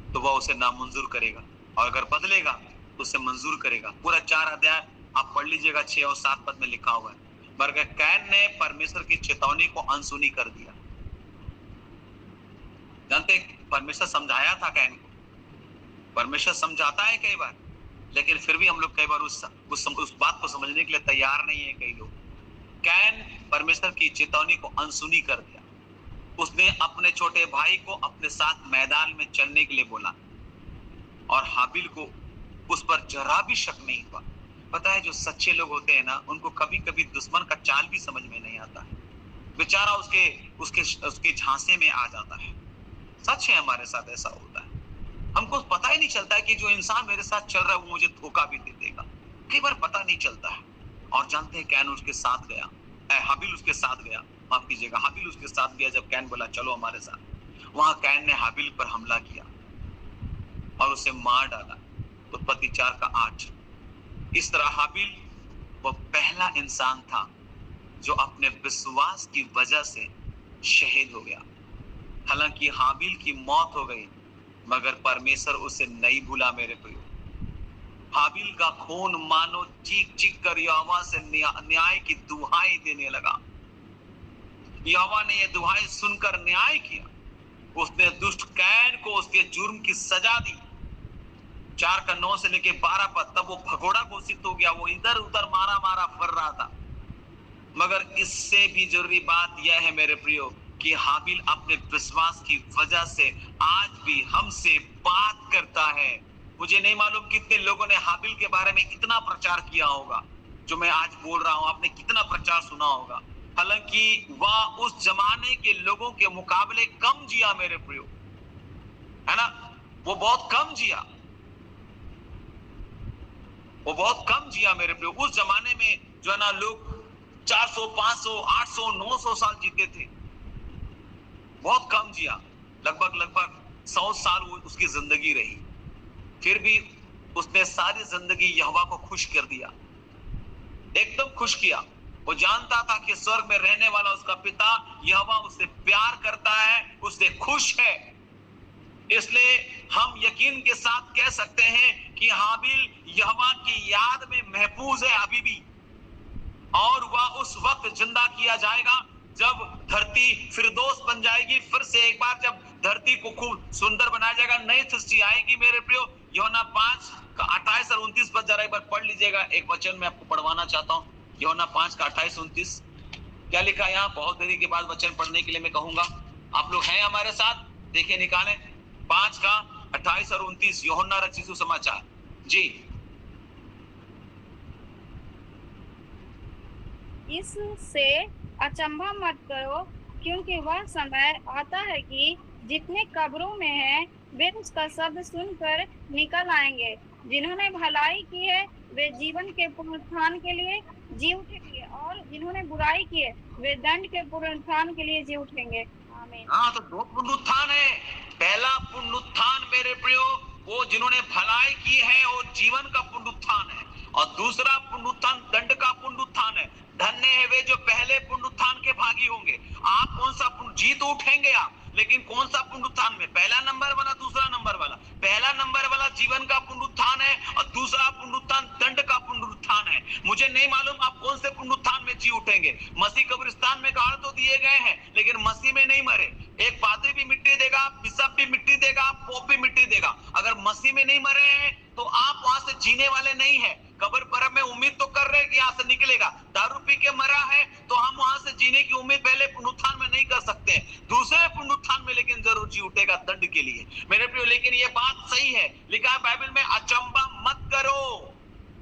तो वह उसे नामंजूर करेगा, और अगर बदलेगा तो उसे मंजूर करेगा। पूरा 4 अध्याय आप पढ़ लीजिएगा, 6 और 7 पद में लिखा हुआ है। मगर कैन ने परमेश्वर की चेतावनी को अनसुनी कर दिया। जानते, परमेश्वर समझाया था कैन को, परमेश्वर समझाता है कई बार, लेकिन फिर भी हम लोग कई बार उस बात को समझने के लिए तैयार नहीं है। कई लोग, कैन परमेश्वर की चेतावनी को अनसुनी कर दिया। उसने अपने छोटे भाई को अपने साथ मैदान में चलने के लिए बोला और हाबिल को उस पर जरा भी शक नहीं हुआ। पता है, जो सच्चे लोग होते हैं ना, उनको कभी कभी दुश्मन का चाल भी समझ में नहीं आता है। बेचारा उसके झांसे में आ जाता है। सच है, हमारे साथ ऐसा होता है। हमको पता ही नहीं चलता है कि जो इंसान मेरे साथ चल रहा है वो मुझे धोखा भी दे देगा। कई बार पता नहीं चलता है। और जानते हैं, कैन उसके साथ गया, हाबिल उसके साथ गया, माफ कीजिएगा, हाबिल उसके साथ गया। जब कैन बोला चलो हमारे साथ, वहां कैन ने हाबिल पर हमला किया और उसे मार डाला। उत्पत्ति 4:8। इस तरह हाबिल वो पहला इंसान था जो अपने विश्वास की वजह से शहीद हो गया। हालांकि हाबिल की मौत हो गई, मगर परमेश्वर उसे नहीं भूला। मेरे प्रियो, हाबिल का खून मानो चीख चीख कर यहोवा से न्याय की दुहाई देने लगा। यहोवा ने यह दुहाई सुनकर न्याय किया। उसने दुष्ट कैन को उसके जुर्म की सजा दी। 4:9 से लेके 12 पद। तब वो भगोड़ा घोषित हो गया। वो इधर उधर मारा मारा फिर रहा था। मगर इससे भी जरूरी बात यह है मेरे प्रियो कि हाबिल अपने विश्वास की वजह से आज भी हमसे बात करता है। मुझे नहीं मालूम कितने लोगों ने हाबिल के बारे में इतना प्रचार किया होगा जो मैं आज बोल रहा हूं। आपने कितना प्रचार सुना होगा। हालांकि वह उस जमाने के लोगों के मुकाबले कम जिया मेरे प्रियो, है ना। वो बहुत कम जिया, वो बहुत कम जिया मेरे प्रियो। उस जमाने में जो है ना, लोग 400, 500, 800, 900 साल जीते थे। बहुत कम जिया, लगभग 100 साल उसकी जिंदगी रही। फिर भी उसने सारी जिंदगी यहोवा को खुश कर दिया, एकदम खुश किया। वो जानता था कि स्वर्ग में रहने वाला उसका पिता यहोवा उससे प्यार करता है, उससे खुश है। इसलिए हम यकीन के साथ कह सकते हैं कि हाबिल यहोवा की याद में महफूज है अभी भी, और वह उस वक्त जिंदा किया जाएगा जब धरती फिरदौस बन जाएगी। फिर से एक बार जब धरती को खूब सुंदर बनाया जाएगा, नई सृष्टि आएगी मेरे प्रियो। यूहन्ना 5:28 और 29 पद जरा एक बार पढ़ लीजिएगा। एक वचन मैं आपको पढ़वाना चाहता हूँ। यूहन्ना 5:28-29 क्या लिखा है यहाँ? बहुत देरी के बाद वचन पढ़ने के लिए मैं कहूंगा। आप लोग हैं हमारे साथ? देखिए, निकालें 5:28 और 29 यूहन्ना रचित सुसमाचार जी। इससे अचंभा मत करो, क्योंकि वह समय आता है कि जितने कब्रों में हैं वे उसका शब्द सुनकर निकल आएंगे। जिन्होंने भलाई की है वे जीवन के पुनरुत्थान के लिए जी उठेंगे, और जिन्होंने बुराई की है वे दंड के पुनरुत्थान के लिए जी उठेंगे। आमीन। हाँ, तो दो पुनरुत्थान है। पहला पुनरुत्थान मेरे प्रियो, वो जिन्होंने भलाई की है और जीवन का पुनरुत्थान है, और दूसरा पुनरुत्थान दंड का पुनरुत्थान है। धन्य है वे जो पहले पुनरुत्थान के भागी होंगे। आप कौन सा जीत उठेंगे आप, लेकिन कौन सा पुनरुत्थान में? पहला नंबर वाला, दूसरा नंबर वाला? पहला नंबर वाला जीवन का पुनरुत्थान है और दूसरा पुनरुत्थान दंड का पुनरुत्थान है। मुझे नहीं मालूम आप कौन से पुनरुत्थान में जी उठेंगे। मसीह कब्रिस्तान में गाड़ तो दिए गए हैं, लेकिन मसीह में नहीं मरे। एक पादरी भी मिट्टी देगा, बिशप भी मिट्टी देगा, पोप भी मिट्टी देगा। अगर मसीह में नहीं मरे हैं तो आप वहां से जीने वाले नहीं है। कब्र पर में उम्मीद तो कर रहे हैं कि यहाँ से निकलेगा। दारू पी के मरा है तो हम वहां से जीने की उम्मीद पहले पुनरुत्थान में नहीं कर सकते। दूसरे पुनरुत्थान में लेकिन जरूर जी उठेगा दंड के लिए मेरे प्रियो। लेकिन ये बात सही है, लिखा है बाइबल में, अचंभा मत करो,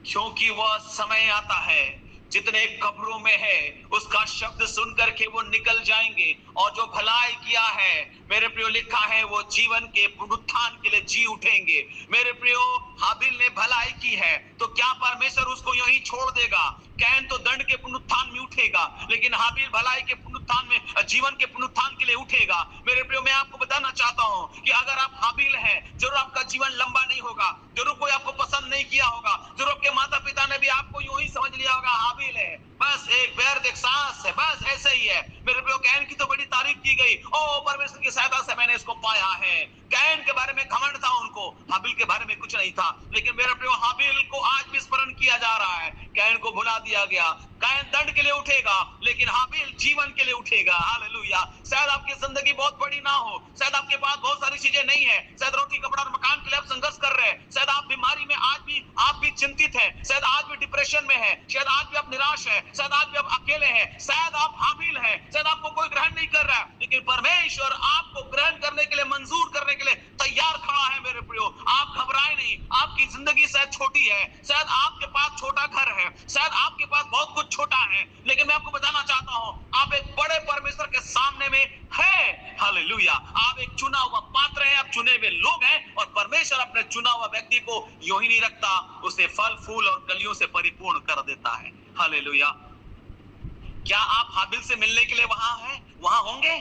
क्योंकि वह समय आता है जितने कब्रों में है उसका शब्द सुन करके वो निकल जाएंगे, और जो भलाई किया है मेरे प्रियो, लिखा है वो जीवन के पुनरुत्थान के लिए जी उठेंगे। मेरे प्रियो, हाबिल ने भलाई की है तो क्या परमेश्वर उसको यूं ही छोड़ देगा? कैन तो दंड के पुनरुत्थान में उठेगा, लेकिन हाबिल भलाई के पुनरुत्थान में, जीवन के पुनरुत्थान के लिए उठेगा। मेरे प्रियो, मैं आपको बताना चाहता हूं कि अगर आप हाबिल हैं, जरूर आपका जीवन लंबा नहीं होगा, जरूर कोई आपको पसंद नहीं किया होगा, जरूर आपके माता पिता ने भी आपको यूं ही समझ लिया होगा हाबिल है, बस एक व्यर्थ एक सांस है, बस ऐसे ही है। मेरे प्रियो, कैन की तो बड़ी तारीफ की गई, ओ परमेश्वर की सहायता से मैंने इसको पाया है। कैन के बारे में घमंड था उनको, हाबिल के बारे में कुछ नहीं था। लेकिन मेरे प्रियो, हाबिल को आज भी स्मरण किया जा रहा है। कैन को भुला दिया गया। कैन दंड के लिए उठेगा, लेकिन हाबिल जीवन के लिए उठेगा। हालेलुया। शायद आपकी जिंदगी बहुत बड़ी ना हो, शायद आपके पास बहुत सारी चीजें नहीं है, शायद रोटी कपड़ा और मकान के लिए आप संघर्ष कर रहे हैं, शायद आप बीमारी में आज भी आप भी चिंतित हैं, शायद आज भी डिप्रेशन में है, शायद आज भी आप निराश है, शायद आज भी आप अकेले हैं, शायद आप हाबिल हैं, शायद आपको कोई ग्रहण नहीं कर रहा है, लेकिन परमेश्वर आपको ग्रहण करने के लिए, मंजूर करने के लिए तैयार खड़ा है मेरे प्रियो। आप घबराए नहीं। आपकी जिंदगी शायद छोटी है, शायद आपके पास छोटा घर है, शायद आपके पास बहुत कुछ छोटा है, लेकिन मैं आपको बताना चाहता हूं आप एक बड़े परमेश्वर के सामने में है। हालेलुया। आप एक चुना हुआ पात्र है, आप चुने हुए लोग हैं, और परमेश्वर अपने चुना हुआ व्यक्ति को यूं ही नहीं रखता, उसे फल फूल और कलियों से परिपूर्ण कर देता है। हालेलुया। क्या आप हाबिल से मिलने के लिए वहां होंगे?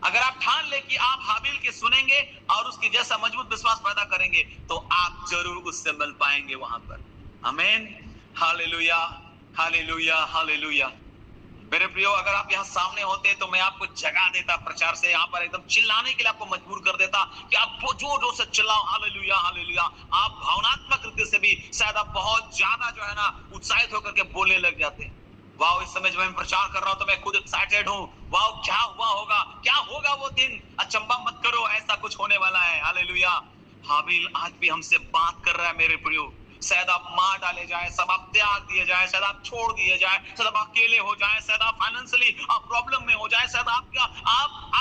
अगर आप ठान ले कि आप हाबिल के सुनेंगे और उसकी जैसा मजबूत विश्वास पैदा करेंगे, तो आप जरूर उससे मिल पाएंगे वहां पर। आमीन। Hallelujah, hallelujah, hallelujah. मेरे प्रियो, अगर आप यहाँ सामने होते तो मैं आपको जगा देता प्रचार से, यहाँ पर एकदम चिल्लाने के लिए आपको मजबूर कर देता कि आप जोर जोर से चिल्लाओ हालेलुया, हालेलुया। आप भावनात्मक रीति से भी शायद आप बहुत ज्यादा जो है ना उत्साहित होकर के बोलने लग जाते। वाह, इस समय जब मैं प्रचार कर रहा हूं तो मैं खुद एक्साइटेड हूं। वाह, क्या हुआ होगा, क्या होगा वो दिन, अचंबा मत करो, ऐसा कुछ होने वाला है। हालेलुया। हाबिल आज भी हमसे बात कर रहा है मेरे प्रियो। शायद आप मार डाले जाए, सब आप त्याग दिए जाए, शायद आप छोड़ दिए जाए, शायद आप अकेले हो जाए, शायद आप फाइनेंशियली आप प्रॉब्लम में हो जाए, शायद आप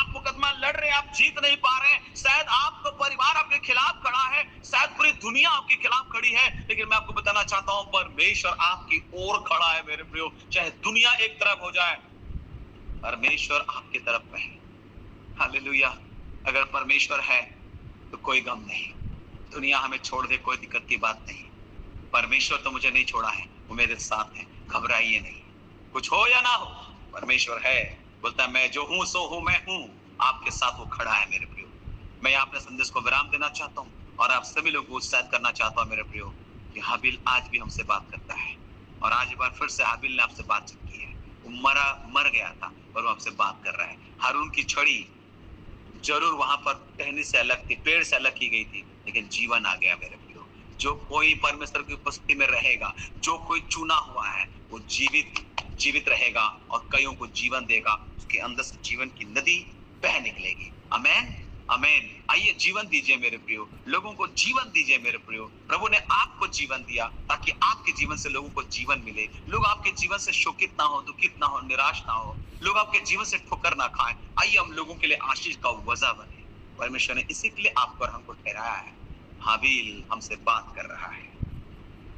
मुकदमा लड़ रहे हैं, आप जीत नहीं पा रहे हैं, शायद आपका परिवार आपके खिलाफ खड़ा है, शायद पूरी दुनिया आपके खिलाफ खड़ी है, लेकिन मैं आपको बताना चाहता हूं परमेश्वर आपकी ओर खड़ा है मेरे प्रियो। चाहे दुनिया एक तरफ हो जाए, परमेश्वर आपकी तरफ में है। हालेलुया। अगर परमेश्वर है तो कोई गम नहीं, दुनिया हमें छोड़ दे कोई दिक्कत की बात नहीं, परमेश्वर तो मुझे नहीं छोड़ा है, वो मेरे साथ है, घबराइए नहीं। कुछ हो या ना हो, परमेश्वर है। बोलता है मैं जो हूं सो हूं, मैं हूं, आपके साथ वो खड़ा है मेरे प्रियो। मैं अपने संदेश को विराम देना चाहता हूं और आप सभी लोग को उत्साहित करना चाहता हूं मेरे प्रियो कि हाबिल आज भी हमसे बात करता है, और आज एक बार फिर से हाबिल ने आपसे बातचीत की है। वो मर गया था और वो आपसे बात कर रहा है। हारून की छड़ी जरूर वहां पर टहनी से अलग थी, पेड़ से अलग की गई थी, लेकिन जीवन आ गया मेरे प्रियो। जो कोई परमेश्वर की उपस्थिति में रहेगा, जो कोई चुना हुआ है, वो जीवित रहेगा और कईयों को जीवन देगा। उसके अंदर से जीवन की नदी बह निकलेगी। आमीन, आमीन। आइए जीवन दीजिए मेरे प्रियो, लोगों को जीवन दीजिए मेरे प्रियो। प्रभु ने आपको जीवन दिया ताकि आपके जीवन से लोगों को जीवन मिले, लोग आपके जीवन से शोकित ना हो, दुखित ना हो, निराश ना हो, लोग आपके जीवन से ठोकर ना खाएं। आइए हम लोगों के लिए आशीष का वजह बने। परमेश्वर ने इसी के लिए आपको और हमको ठहराया है। हाबिल हमसे बात कर रहा है,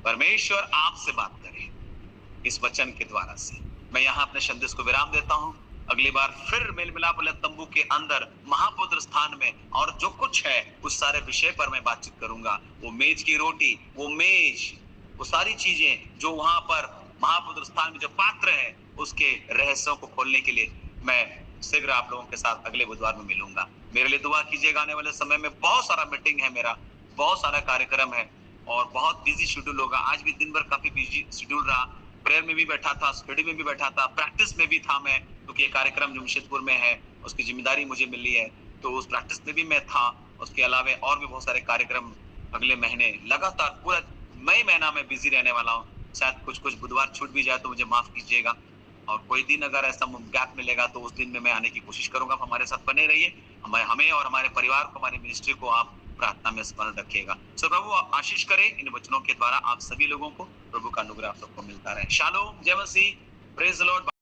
परमेश्वर आपसे बात करे इस वचन के द्वारा से। मैं यहाँ अपने संदेश को विराम देता हूँ। अगली बार फिर मेल मिलाप वाले तंबू के अंदर महापुत्र स्थान में और जो कुछ है उस सारे विषय पर मैं बातचीत करूंगा। वो मेज की रोटी, वो मेज, वो सारी चीजें जो वहां पर महापुत्र स्थान में जो पात्र है, उसके रहस्यों को खोलने के लिए मैं शीघ्र आप लोगों के साथ अगले बुधवार में मिलूंगा। मेरे लिए दुआ कीजिएगा। आने वाले समय में बहुत सारा मीटिंग है, मेरा बहुत सारा कार्यक्रम है और बहुत बिजी शेड्यूल होगा। आज भी दिन भर काफी बिजी शेड्यूल रहा। प्रेयर में भी बैठा था, स्टडी में भी बैठा था, प्रैक्टिस में भी था मैं, क्योंकि ये कार्यक्रम जमशेदपुर में है उसकी जिम्मेदारी मुझे मिली है, तो उस प्रैक्टिस में भी मैं था। उसके अलावा और भी बहुत सारे कार्यक्रम अगले महीने लगातार पूरा मई महीना में बिजी रहने वाला हूँ। शायद कुछ बुधवार छूट भी जाए तो मुझे माफ कीजिएगा, और कोई दिन अगर ऐसा गैप मिलेगा तो उस दिन में मैं आने की कोशिश करूंगा। हमारे साथ बने रहिए, हमें और हमारे परिवार को, हमारी मिनिस्ट्री को आप प्रार्थना में स्मरण रखिएगा। सो प्रभु आशीष करे इन वचनों के द्वारा आप सभी लोगों को। प्रभु का अनुग्रह आप सबको मिलता रहे। शालोम, जय मसीह, प्रेज द लॉर्ड।